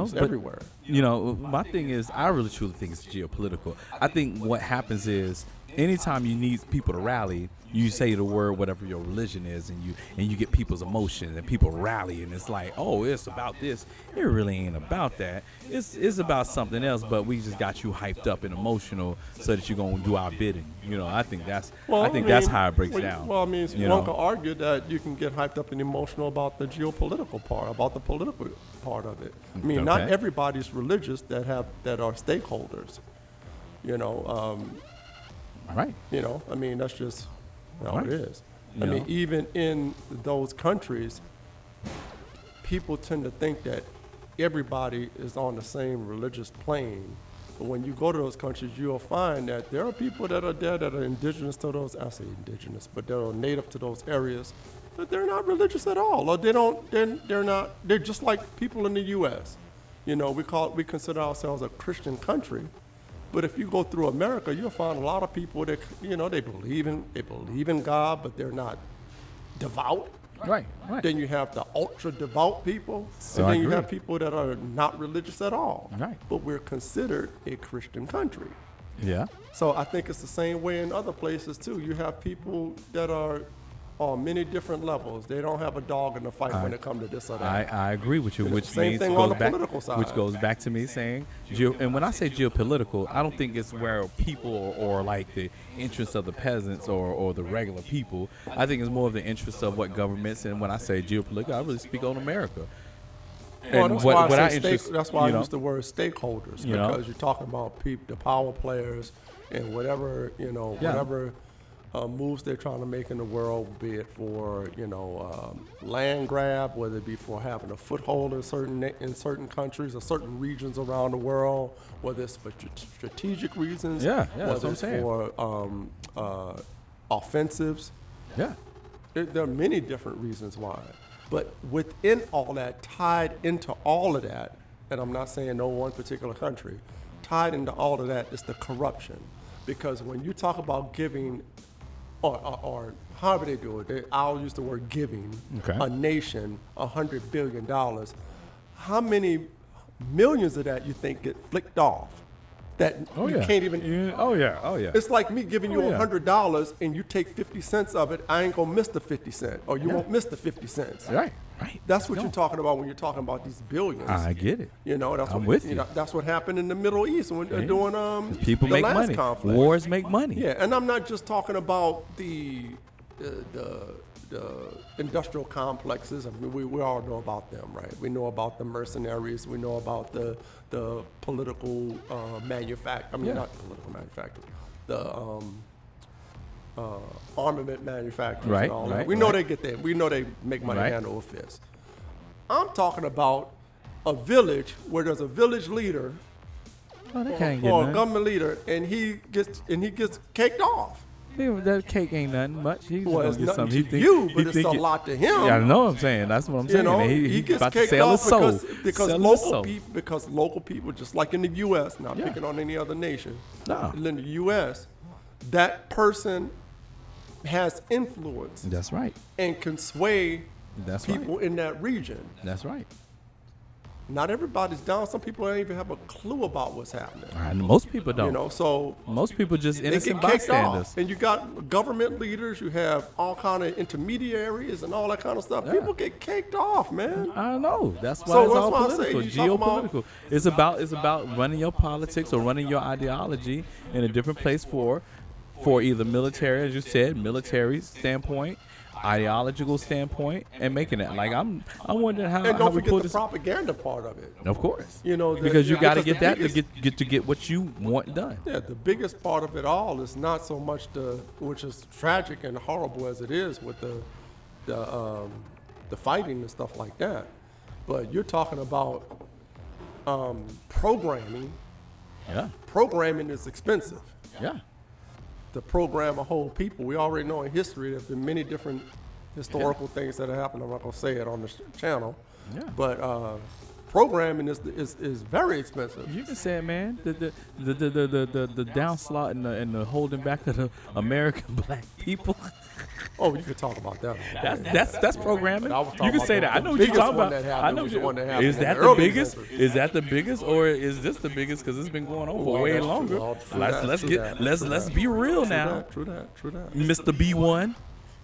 C: it's
B: but,
C: everywhere.
B: You know, my thing is, I really truly think it's geopolitical. I think what happens is, anytime you need people to rally, you say the word whatever your religion is, and you get people's emotions, and people rally, and it's like, oh, it's about this. It really ain't about that. It's about something else. But we just got you hyped up and emotional so that you're gonna do our bidding. You know, I think that's that's how it breaks down.
C: Well, I mean,
B: you
C: one
B: know?
C: could argue that you can get hyped up and emotional about the geopolitical part, about the political part of it. I mean, not everybody's religious that are stakeholders. You know.
B: Right.
C: You know, I mean, that's just how
B: Right.
C: it is.
B: You
C: I mean,
B: know?
C: even in those countries, people tend to think that everybody is on the same religious plane. But when you go to those countries, you'll find that there are people that are there that are indigenous to those, I say indigenous, but that are native to those areas, but they're not religious at all. Or they're just like people in the U.S. You know, we consider ourselves a Christian country. But if you go through America, you'll find a lot of people that, you know, they believe in God, but they're not devout.
B: Right.
C: Then you have the ultra devout people,
B: So
C: and
B: I
C: then you
B: agree.
C: have people that are not religious at all.
B: Right.
C: But we're considered a Christian country.
B: Yeah.
C: So I think it's the same way in other places too. You have people that are on many different levels. They don't have a dog in the fight when it comes to this or that.
B: I agree with you, which
C: same
B: means
C: thing on the political side.
B: Which goes back to me saying, and when I say geopolitical, I don't think it's where people or like the interests of the peasants or the regular people. I think it's more of the interests of what governments. And when I say geopolitical, I really speak on America.
C: Well,
B: And
C: that's
B: what
C: why,
B: I interest,
C: that's why
B: you
C: I
B: know,
C: use the word stakeholders,
B: you know?
C: because you're talking about the power players and whatever, whatever moves they're trying to make in the world, be it for, land grab, whether it be for having a foothold in certain countries or certain regions around the world, whether it's for strategic reasons,
B: that's what
C: whether
B: I'm
C: it's
B: saying.
C: for offensives.
B: Yeah.
C: There are many different reasons why. But within all that, tied into all of that, and I'm not saying no one particular country, tied into all of that is the corruption. Because when you talk about giving, or however they do it, I'll use the word giving, a nation $100 billion, how many millions of that you think get flicked off? That you can't even.
B: Oh yeah.
C: It's like me giving you $100 and you take 50 cents of it. I ain't gonna miss the 50 cents, or you won't miss the 50 cents.
B: Right.
C: That's what you're talking about when you're talking about these billions.
B: I get it.
C: That's
B: I'm
C: what,
B: with you.
C: That's what happened in the Middle East when they're doing
B: People
C: the
B: make
C: last
B: money.
C: conflict.
B: Wars make money.
C: Yeah, and I'm not just talking about the industrial complexes. I mean, we all know about them, right? We know about the mercenaries. We know about the political manufacturing. I mean, not political manufacturing. The armament manufacturers.
B: Right,
C: and all that.
B: right,
C: We know
B: right.
C: they get there. We know they make money
B: Right.
C: hand over fist. I'm talking about a village where there's a village leader
B: Oh, they can't get
C: or a
B: nothing.
C: government leader, and he gets caked off.
B: Yeah, that cake ain't nothing much. He's
C: Well,
B: gonna
C: it's
B: get
C: nothing
B: something.
C: to you, but it's a lot to him.
B: Yeah, I know what I'm saying. That's what I'm saying. And
C: He
B: he's
C: gets
B: about to
C: kicked
B: sell his
C: off
B: soul.
C: because
B: Sell his
C: local
B: soul.
C: people, because local people, just like in the U.S., not
B: Yeah.
C: picking on any other nation,
B: No.
C: in the U.S., that person has influence
B: That's right.
C: and can sway
B: That's
C: people
B: right.
C: in that region.
B: That's right.
C: Not everybody's down. Some people don't even have a clue about what's happening.
B: And most people don't.
C: So
B: Most people just
C: they
B: innocent
C: get kicked
B: bystanders.
C: off. And you got government leaders, you have all kind of intermediaries and all that kind of stuff.
B: Yeah.
C: People get kicked off, man.
B: I know. That's why
C: So
B: it's
C: that's
B: all
C: why I say
B: political,
C: you talk
B: geopolitical. It's about running your politics or running your ideology in a different place for either military, as you said, military standpoint, ideological standpoint, and making it. Like I'm wondering how
C: And don't
B: we
C: forget
B: pull
C: the
B: this.
C: propaganda part of it.
B: Of course.
C: Because
B: you got to
C: the
B: get that
C: biggest-
B: to get what you want done.
C: Yeah, the biggest part of it all is not so much which is tragic and horrible as it is with the fighting and stuff like that, but you're talking about programming.
B: Yeah.
C: Programming is expensive.
B: Yeah.
C: To program a whole people, we already know in history there have been many different historical things that have happened. I'm not gonna say it on the channel, but programming is very expensive.
B: You can say it, man. The downslaught and the holding back of the American black people.
C: Oh, you could talk about that.
B: That's programming.
C: I was talking
B: You can
C: about
B: say that. I know what you're
C: biggest
B: talking
C: one
B: about.
C: that happened
B: I know
C: was
B: what
C: the one that happened
B: is
C: in
B: that
C: the
B: the
C: early
B: biggest?
C: century.
B: Is that the biggest, or is this the biggest? Because it's been going on for way
C: that's true.
B: longer.
C: Well, true that,
B: Let's
C: true
B: get
C: that,
B: let's
C: true
B: be real
C: True
B: now,
C: that, true that.
B: Mr. B1.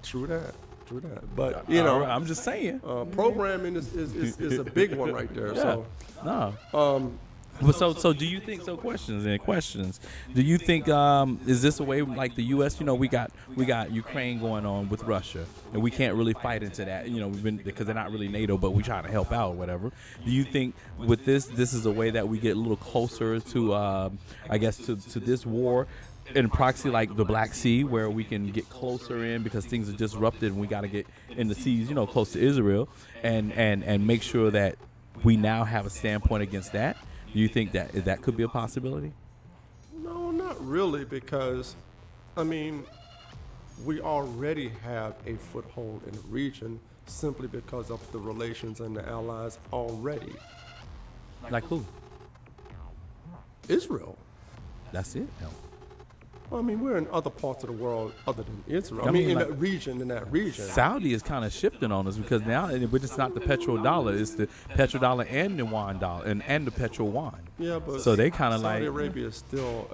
C: True that. But
B: I'm just saying.
C: programming is a big one right there.
B: Yeah.
C: So
B: No. But so do you think questions? Do you think is this a way like the U.S. We got Ukraine going on with Russia, and we can't really fight into that. We've been because they're not really NATO, but we try to help out or whatever. Do you think with this is a way that we get a little closer to I guess to this war? In proxy like the Black Sea, where we can get closer in because things are disrupted and we got to get in the seas, close to Israel, and make sure that we now have a standpoint against that. Do you think that could be a possibility?
C: no, not really, because we already have a foothold in the region simply because of the relations and the allies already.
B: Like who?
C: Israel.
B: That's it. No.
C: Well, I mean, we're in other parts of the world other than Israel. I
B: mean,
C: mean, in
B: like,
C: that region.
B: Saudi is kind of shifting on us because now it's not the petrodollar, it's the petrodollar and the yuan dollar and the petro yuan.
C: Yeah, but
B: so they kind of
C: Saudi
B: like
C: Arabia is still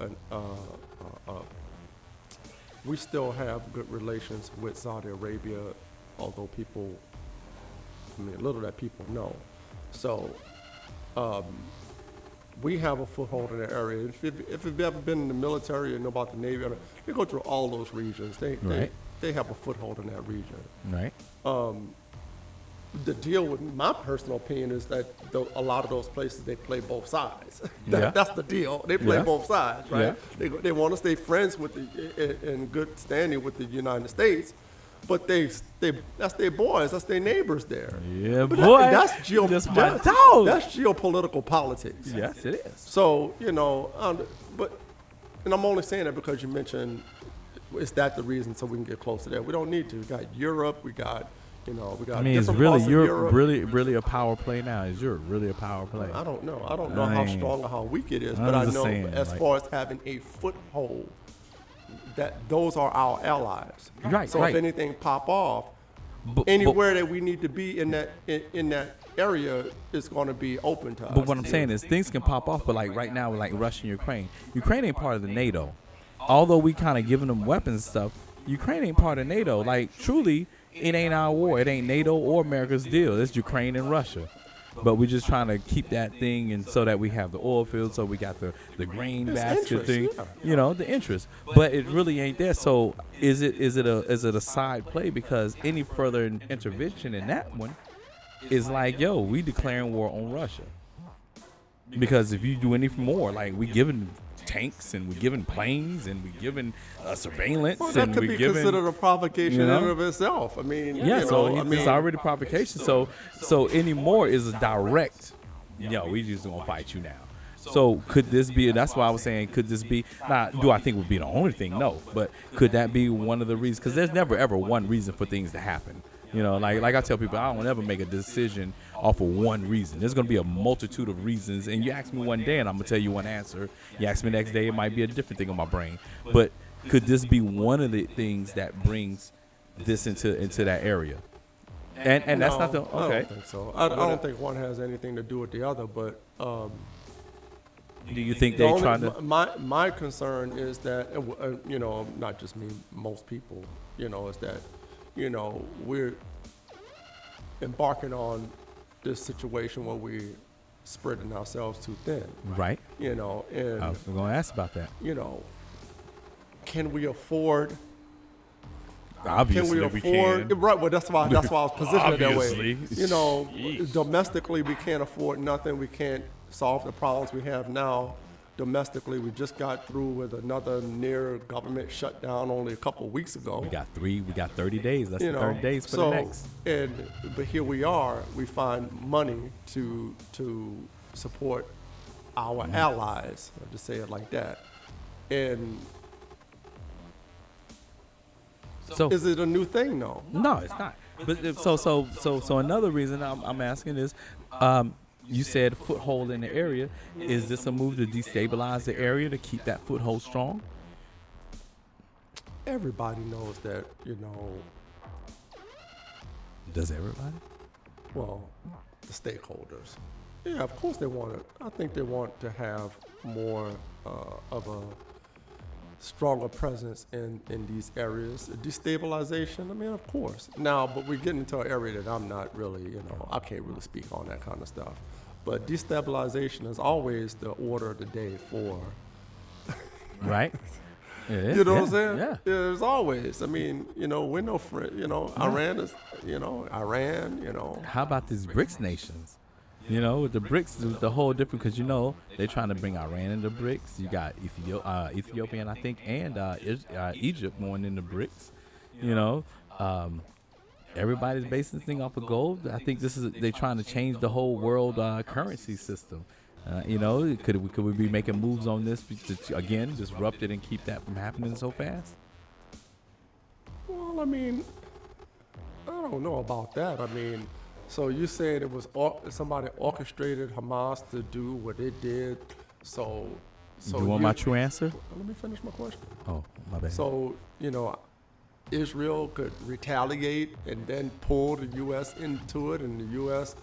C: we still have good relations with Saudi Arabia, although little that people know. So we have a foothold in the area. If you've ever been in the military and know about the Navy, they go through all those regions. They have a foothold in that region.
B: Right.
C: The deal with my personal opinion is that a lot of those places, they play both sides.
B: Yeah.
C: That's the deal. They play both sides, right?
B: Yeah.
C: They want to stay friends with in good standing with the United States, but that's their boys, that's their neighbors there.
B: Yeah,
C: But
B: boy.
C: that's
B: my dog.
C: That's geopolitical politics.
B: Yes, it is.
C: So, and I'm only saying that because you mentioned, is that the reason so we can get closer there? We don't need to. We got Europe, we got
B: I mean, is
C: different
B: really
C: parts of
B: Europe really a power play now? Is Europe really a power play?
C: I don't know. I don't know how strong or how weak it is,
B: I'm
C: but I
B: just
C: know
B: saying,
C: as far as having a foothold, that those are our allies.
B: Right,
C: so
B: right.
C: if anything pop off,
B: But-
C: anywhere that we need to be in that area is going to be open to us.
B: But what I'm saying is things can pop off, but like right now with like Russia and Ukraine ain't part of the NATO. Although we kind of giving them weapons and stuff, Ukraine ain't part of NATO. Like truly, it ain't our war. It ain't NATO or America's deal. It's Ukraine and Russia. But we're just trying to keep that thing, and so that we have the oil field, so we got the grain basket thing, the interest. But it really ain't there. So is it a side play? Because any further intervention in that one is like, we declaring war on Russia. Because if you do any more, like we giving tanks and we're giving planes and we're giving surveillance,
C: well, that
B: and
C: could
B: we're
C: be
B: giving,
C: considered a provocation in and of itself. I mean,
B: it's already provocation. So anymore is a direct. We just gonna fight you now. So could this be? That's why I was saying, could this be? Not do I think would be the only thing? No, but could that be one of the reasons? Because there's never ever one reason for things to happen. Like I tell people, I don't ever make a decision off of one reason. There's going to be a multitude of reasons, and you ask me one day and I'm going to tell you one answer. You ask me the next day, it might be a different thing in my brain. But could this be one of the things that brings this into that area? And that's not the okay.
C: I don't think so. I don't think one has anything to do with the other, but
B: do you think they're trying to?
C: My concern is that not just me, most people, is that we're embarking on this situation where we're spreading ourselves too thin.
B: Right.
C: And
B: I was going to ask about that.
C: Can we afford?
B: Obviously,
C: can we afford? Right. Well, that's why I was positioned that way.
B: Jeez.
C: Domestically, we can't afford nothing. We can't solve the problems we have now. Domestically, we just got through with another near government shutdown only a couple of weeks ago.
B: We got 30 days. That's 30 days for the next.
C: But here we are. We find money to support our allies. I'll just say it like that. And
B: so,
C: is it a new thing? No.
B: No, it's not. But so another reason I'm asking is, you said foothold in the area. Is this a move to destabilize the area to keep that foothold strong?
C: Everybody knows that,
B: Does everybody?
C: Well, the stakeholders. Yeah, of course they want it. I think they want to have more of a stronger presence in these areas. Destabilization, of course. Now, but we're getting into an area that I'm not really, I can't really speak on that kind of stuff. But destabilization is always the order of the day for.
B: Right.
C: You know what I'm saying?
B: Yeah.
C: There's always. We're no friend. Iran is. Iran.
B: How about these BRICS nations? With the BRICS, the whole different, because they're trying to bring Iran into BRICS. You got Ethiopian, I think, and Egypt going into BRICS. Everybody's basing this thing off of gold. I think they're trying to change the whole world currency system. Could we be making moves on this to again disrupt it and keep that from happening so fast?
C: Well, I don't know about that. So you said it was somebody orchestrated Hamas to do what it did. So So
B: you want my true answer?
C: Let me finish my question.
B: Oh, my bad.
C: So, Israel could retaliate and then pull the U.S. into it, and the U.S.,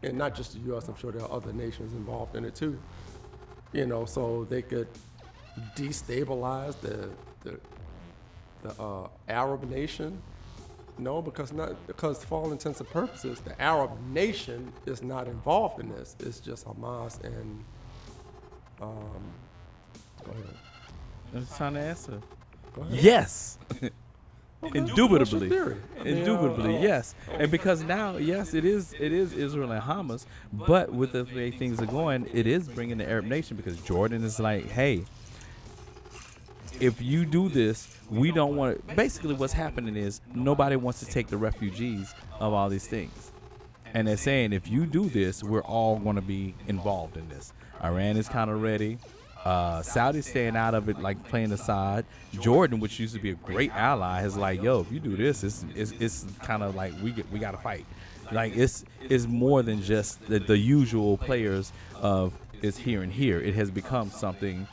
C: and not just the U.S., I'm sure there are other nations involved in it too. So they could destabilize the Arab nation. No, because for all intents and purposes, the Arab nation is not involved in this. It's just Hamas and go ahead.
B: I'm just trying to answer.
C: Go ahead.
B: Yes.
C: Okay.
B: Indubitably.
C: What's your theory?
B: Indubitably, yes. And because now, yes, it is Israel and Hamas, but with the way things are going, it is bringing the Arab nation, because Jordan is like, hey, if you do this, we don't want to. Basically, what's happening is nobody wants to take the refugees of all these things. And they're saying, if you do this, we're all going to be involved in this. Iran is kind of ready. Saudi's staying out of it, like playing aside. Jordan, which used to be a great ally, is like, yo, if you do this, it's kind of like we got to fight. Like it's more than just the usual players of it's here and here. It has become something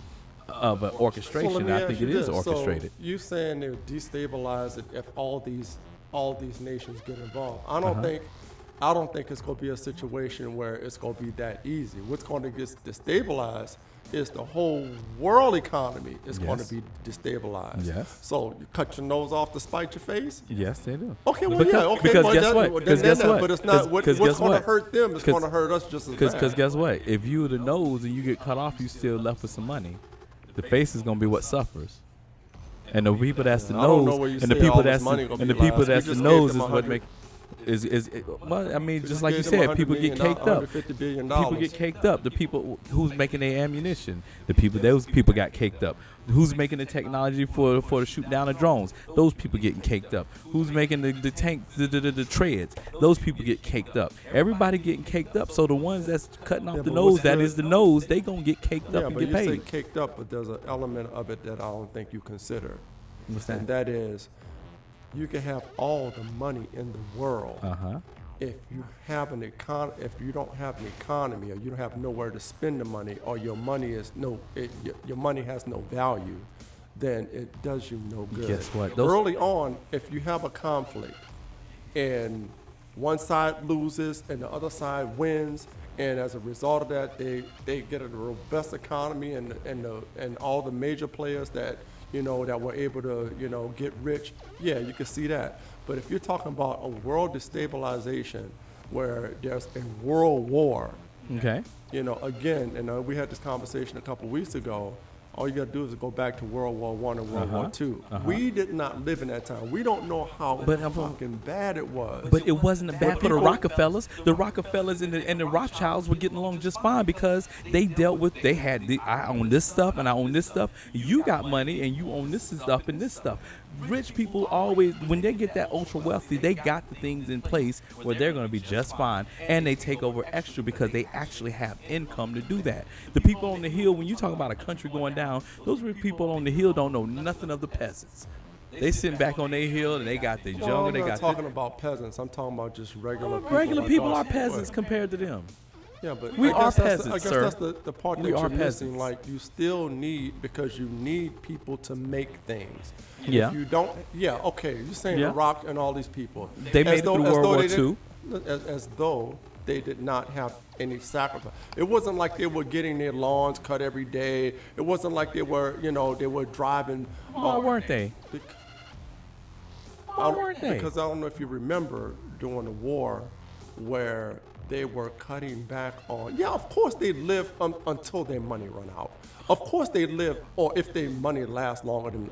B: of an orchestration. I think it is orchestrated.
C: So you saying they'll destabilize it if all these nations get involved? I don't think it's going to be a situation where it's going to be that easy. What's going to get destabilized is the whole world economy is going to be destabilized.
B: Yes.
C: So you cut your nose off to spite your face?
B: Yes, they do.
C: Okay, well,
B: because,
C: yeah. Okay,
B: because
C: well,
B: guess what? Because guess what?
C: But it's not what's going to hurt them. It's going to hurt us just as bad.
B: Because guess what? If you the nose and you get cut off, you still left with some money. The face is going to be what suffers. And the people that's the nose, and the people that's the nose is what make. Well, I mean, just like you said, people get caked up. People get caked up. The people who's making their ammunition, those people got caked up. Who's making the technology for the shoot down the drones? Those people getting caked up. Who's making the tanks, the treads? Those people get caked up. Everybody getting caked up. So the ones that's cutting off the nose, that is the nose, they gonna get caked up and get paid.
C: Yeah, but you say caked up, but there's an element of it that I don't think you consider.
B: What's that?
C: And that is, you can have all the money in the world. If you have if you don't have an economy, or you don't have nowhere to spend the money, or your money is your money has no value, then it does you no good.
B: Guess what?
C: Early on, if you have a conflict and one side loses and the other side wins, and as a result of that, they get a robust economy, and all the major players that that were able to, get rich, yeah, you can see that. But if you're talking about a world destabilization where there's a world war,
B: okay,
C: again, and we had this conversation a couple of weeks ago, all you got to do is go back to World War I and World War II. We did not live in that time. We don't know how fucking bad it was.
B: But it wasn't bad for the Rockefellers. The Rockefellers and the Rothschilds were getting along just fine because they dealt with, I own this stuff and I own this stuff. You got money and you own this stuff and this stuff. Rich people always, when they get that ultra wealthy, they got the things in place where they're going to be just fine, and they take over extra because they actually have income to do that. The people on the hill, when you talk about a country going down, those people on the hill don't know nothing of the peasants. They sitting back on their hill and they got their jungle.
C: I'm not talking about peasants. I'm talking about just regular people.
B: Regular people are peasants compared to them.
C: Yeah, but
B: we are peasants,
C: I guess
B: sir.
C: That's the part that you're missing. Like, you still need, because you need people to make things.
B: Yeah.
C: If you don't, okay, you're saying the Rock and all these people.
B: They made it through World War II.
C: As though they did not have any sacrifice. It wasn't like they were getting their lawns cut every day. It wasn't like they were, they were driving.
B: Why weren't they?
C: Why weren't they? Because I don't know if you remember during the war where they were cutting back on. Yeah, of course they live until their money run out. Of course they live, or if their money lasts longer than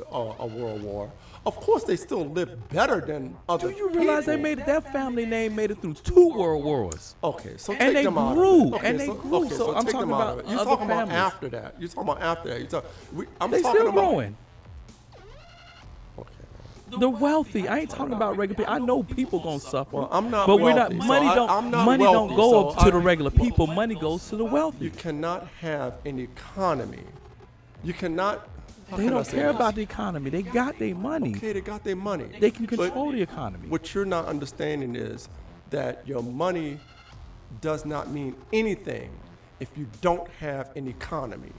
C: a world war. Of course they still live better than other people.
B: Do you realize that family name made it through 2 world wars?
C: Okay, so
B: and
C: take them out
B: grew,
C: of it.
B: and they grew. So I'm talking about
C: You're talking about after that. You're talking about after that.
B: They still growing. The wealthy. I ain't talking about regular people. I know people gonna suffer.
C: Well, I'm not
B: but
C: wealthy.
B: Money don't go up to the regular people. Money goes to the wealthy.
C: You cannot have an economy. You cannot.
B: They don't care about the economy. They got their money.
C: Okay, they got their money.
B: They can control the economy.
C: What you're not understanding is that your money does not mean anything if you don't have an economy.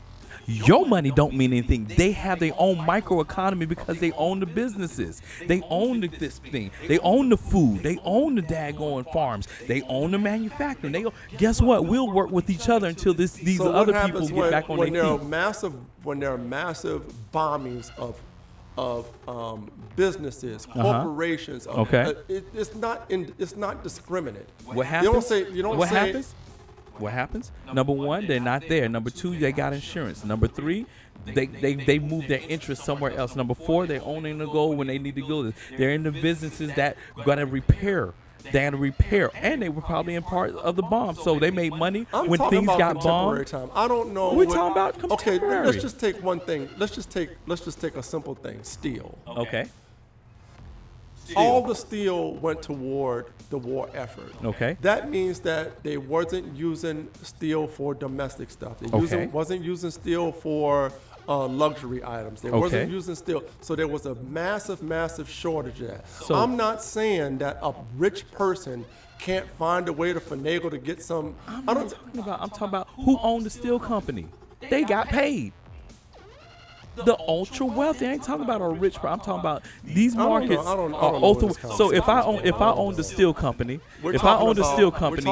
B: Your money don't mean anything. They have their own microeconomy because they own the businesses. They own this thing. They own the food. They own the daggone farms. They own the manufacturing. Guess what? We'll work with each other until these other people get back on their feet.
C: When there are massive bombings of businesses, corporations.
B: Okay.
C: It's not discriminate.
B: What happens?
C: What
B: happens? What happens? Number one, they're not there. Number two, they got insurance. Number three, they move their interest somewhere else. Number four, they're owning the gold when they need to go. They're in the businesses that gonna repair. They had to repair, and they were probably in part of the bomb, so they made money when things got bombed.
C: Time. I don't know.
B: We're talking about contemporary.
C: Okay, let's just take one thing. Let's just take a simple thing. Steel.
B: Okay.
C: All the steel went toward the war effort.
B: Okay.
C: That means that they wasn't using steel for domestic stuff. They wasn't using steel for luxury items. They wasn't using steel. So there was a massive, massive shortage of that. So I'm not saying that a rich person can't find a way to finagle to get some.
B: I'm talking about who owned the steel company. They got paid. The ultra wealthy. I ain't talking about a rich person. I'm talking about these markets are ultra. So if I own the steel company,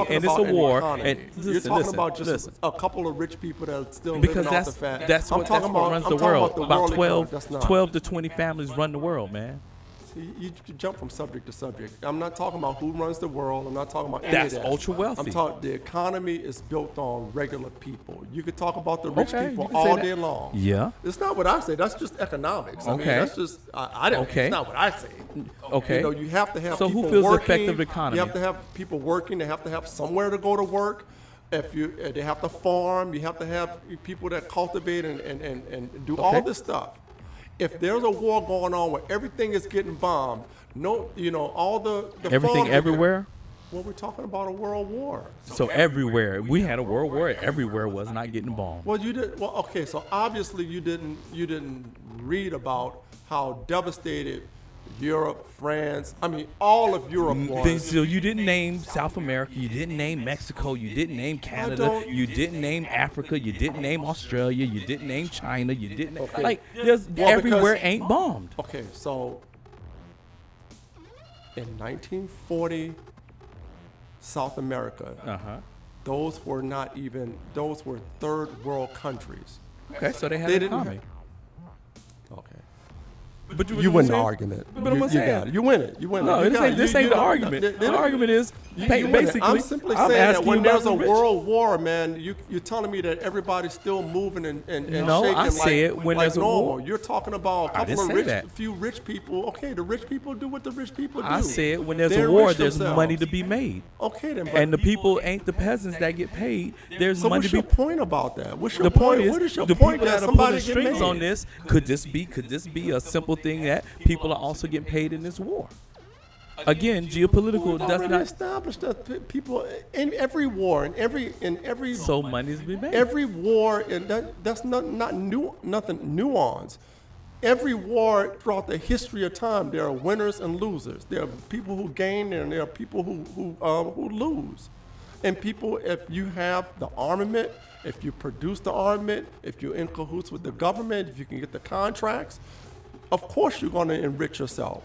B: and it's a war, and
C: you're talking about just a couple of rich people that are still
B: because
C: living off the fat.
B: That's what runs the world. About 12 to 20 families run the world, man.
C: You jump from subject to subject. I'm not talking about who runs the world. I'm not talking about any of that.
B: That's ultra wealthy.
C: I'm talking the economy is built on regular people. You could talk about the rich people all day long.
B: Yeah.
C: It's not what I say. That's just economics. I mean, that's just I don't.
B: Okay.
C: It's not what I say.
B: Okay.
C: You have to have
B: so
C: people
B: who feels
C: working.
B: the effect of the economy?
C: You have to have people working. They have to have somewhere to go to work. They have to farm. You have to have people that cultivate and do all this stuff. If there's a war going on where everything is getting bombed, all the
B: everything everywhere.
C: Well, we're talking about a world war.
B: So everywhere we had a world war, everywhere was not getting bombed.
C: Well, you did. Well, okay. So obviously you didn't read about how devastated Europe, France. I mean, all of Europe was.
B: So you didn't name South America. You didn't name Mexico. You didn't name Canada. You didn't name Africa. You didn't name Australia. You didn't name China. You didn't everywhere ain't bombed.
C: Okay, so in 1940, South America. Those were third world countries.
B: Okay, so they had an economy.
C: Okay.
B: But
C: you win the argument.
B: But I'm saying
C: you win it. You win it.
B: No, this ain't the argument. The argument is basically.
C: I'm simply saying that when there's a world war, man, you're telling me that everybody's still moving and
B: no,
C: shaking
B: I say it when there's
C: normal.
B: a war.
C: You're talking about a couple of few rich people. Okay, the rich people do what the rich people do.
B: I said when there's a war, there's money to be made.
C: Okay, then.
B: And the people ain't the peasants that get paid. There's money to be.
C: So what's your point about that? What's your
B: point?
C: What is your
B: the
C: point
B: people
C: that
B: that are pulling
C: somebody
B: strings on this? Could this be a simple thing that people are also getting paid in this war? Again, geopolitical does not
C: establish that people in every war, in every
B: so money's been made.
C: Every war, and that's nothing nuanced. Every war throughout the history of time, there are winners and losers. There are people who gain, and there are people who lose. And people, if you have the armament, if you produce the armament, if you're in cahoots with the government, if you can get the contracts, of course you're going to enrich yourself.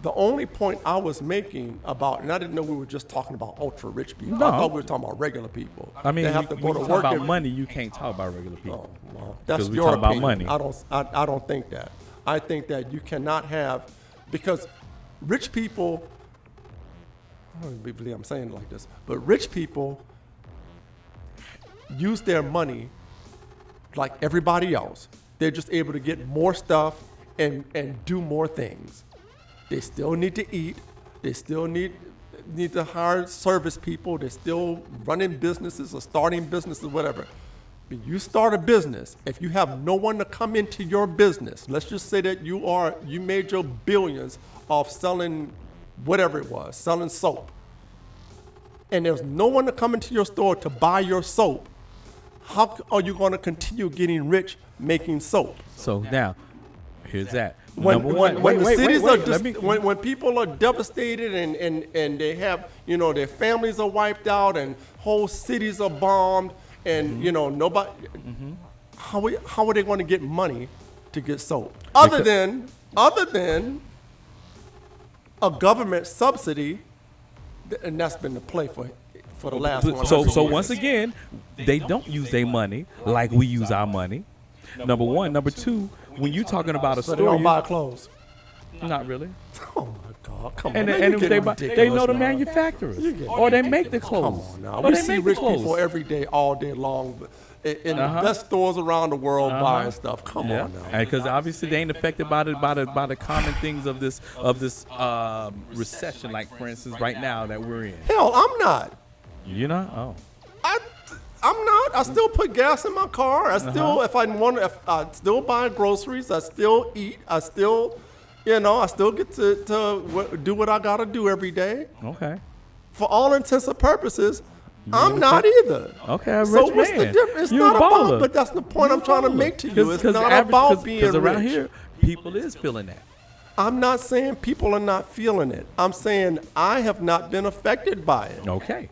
C: The only point I was making about, and I didn't know we were just talking about ultra rich people.
B: No.
C: I thought we were talking about regular people.
B: I mean,
C: they have to go to
B: talk
C: work
B: about money. You can't talk about regular people.
C: Oh, well, that's
B: we
C: your
B: talk
C: opinion.
B: about money.
C: I don't think that. I think that you cannot have, because rich people. I don't believe I'm saying it like this, but rich people use their money like everybody else. They're just able to get more stuff and do more things. They still need to eat. They still need to hire service people. They're still running businesses or starting businesses, whatever. But you start a business, if you have no one to come into your business, let's just say that you made your billions off selling whatever it was, selling soap. And there's no one to come into your store to buy your soap. How are you going to continue getting rich making soap?
B: So now, here's that.
C: When people are devastated and they have, their families are wiped out and whole cities are bombed and, nobody. how are they going to get money to get sold? Other than a government subsidy, and that's been the play for the last one.
B: So once again, they don't use their money like we use our money. Number one. Number two, when you're talking about a store,
C: they don't buy clothes.
B: Not really.
C: Oh my God! Come on,
B: And
C: man,
B: they know the manufacturers, or they make the clothes.
C: Come on now,
B: or
C: we
B: they
C: see
B: make
C: rich
B: the clothes.
C: people every day, all day long, in the best stores around the world buying stuff. Come on now,
B: because obviously they ain't affected by the common things of this recession. Like for instance, right now that we're in.
C: Hell, I'm not.
B: You're not? Oh.
C: I'm not. I still put gas in my car. I still, if I still buy groceries. I still eat. I still, I still get to do what I gotta do every day.
B: Okay.
C: For all intents and purposes, I'm not either.
B: Okay, I'm
C: so
B: rich
C: what's
B: man.
C: the difference? It's
B: You're
C: not
B: a baller.
C: about. But that's the point I'm trying to make to you. It's not about being rich.
B: Because around here, people is feeling that.
C: I'm not saying people are not feeling it. I'm saying I have not been affected by it.
B: Okay.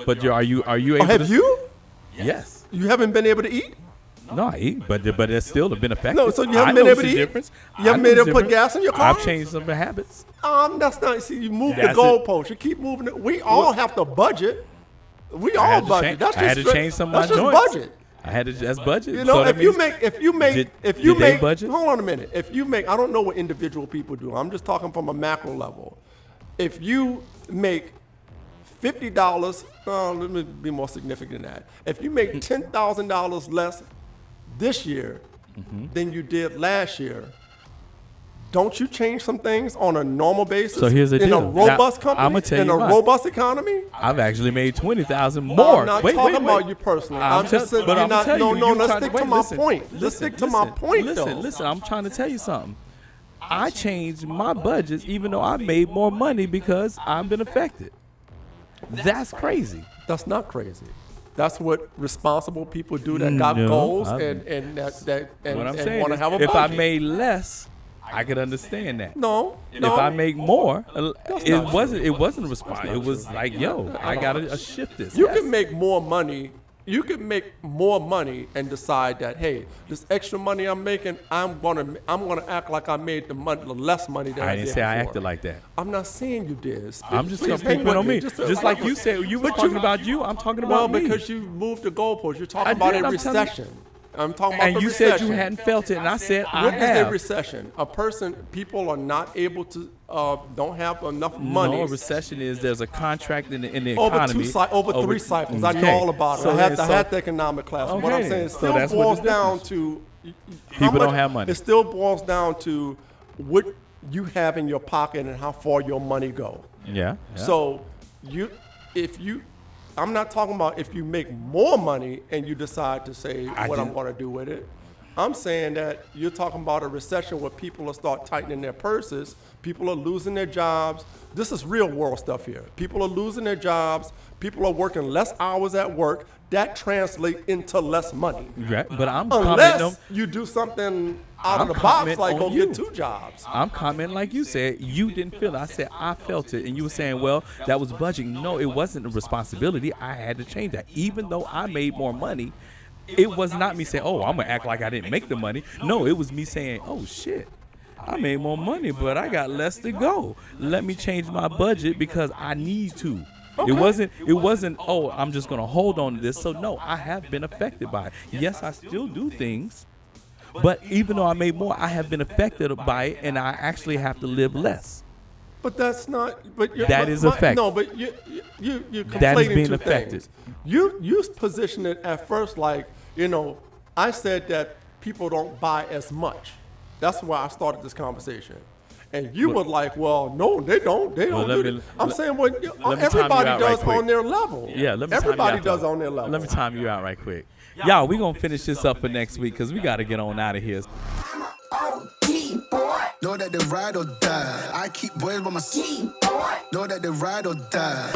B: But are you able
C: Have
B: to?
C: you?
B: Yes.
C: You haven't been able to eat?
B: No, I eat, but it's still been affected.
C: No, so you haven't been able to eat?
B: Difference.
C: You haven't been able to put gas in your car?
B: I've changed some habits.
C: That's not. See, you move the goalpost. You keep moving it. We all have to budget. We all budget.
B: I had to change some of my joints.
C: That's just budget.
B: I had to. That's budget.
C: You know,
B: so
C: if you make,
B: budget?
C: hold on a minute. If you make, I don't know what individual people do. I'm just talking from a macro level. If you make $50, let me be more significant than that. If you make $10,000 less this year than you did last year, don't you change some things on a normal basis?
B: So here's the deal.
C: In a robust company,
B: I'm gonna tell you
C: robust economy?
B: I've actually made $20,000 more.
C: I'm not talking about you personally. I'm just saying, let's stick to my point. Let's stick to my point, though.
B: Listen, I'm trying to tell you something. I changed my budgets even though I made more money because I've been affected. That's crazy.
C: That's not crazy. That's what responsible people do that got goals and want to have a budget.
B: If I made less, I could understand that.
C: No.
B: If I make more, it wasn't a response. It was like, I gotta shift this.
C: You can make more money. You can make more money and decide that, hey, this extra money I'm making, I'm gonna act like I made the less money that I did
B: didn't say
C: before.
B: I acted like that.
C: I'm not saying you did.
B: I'm just speaking on me. Just like you said, you were talking about you. I'm talking about me.
C: Well, because you moved the goalpost. You're talking about a recession. I'm talking about the recession.
B: And you said you hadn't felt it, and I said I have.
C: What is a recession? People are not able to, don't have enough money.
B: No, a recession is there's a contract in the economy.
C: Over three cycles. I know all about it. I had the economic class. Okay. What I'm saying, it still boils down to
B: people don't have money.
C: It still boils down to what you have in your pocket and how far your money go.
B: Yeah.
C: So I'm not talking about if you make more money and you decide to say I'm going to do with it. I'm saying that you're talking about a recession where people will start tightening their purses. People are losing their jobs. This is real world stuff here. People are losing their jobs. People are working less hours at work. That translates into less money.
B: Right, but
C: unless you do something out of the box, like go get 2 jobs.
B: I'm commenting like you said. You didn't feel it. I said I felt it, and you were saying, well, that was budgeting. No, it wasn't a responsibility. I had to change that. Even though I made more money, it was not me saying, oh, I'm gonna act like I didn't make the money. No, it was me saying, oh shit, I made more money, but I got less to go. Let me change my budget because I need to. Okay. It wasn't, oh, I'm just going to hold on to this. So, no, I have been affected by it. Yes, I still do things, but even though I made more, I have been affected by it, and I actually have to live less.
C: But that's not,
B: that is affected.
C: No, but you're conflating
B: that is being
C: two
B: affected.
C: Things. You positioned it at first like, I said that people don't buy as much. That's why I started this conversation. And you were like, well, no, they don't. They don't do that. I'm saying, well, everybody does on their level.
B: Yeah,
C: everybody does on their level.
B: Let me time you out right quick. Y'all, we're going to finish this up for next week because we got to get on out of here.
A: I'm an OG boy. Know that they ride or die. I keep boys by my side. Know that they ride or die.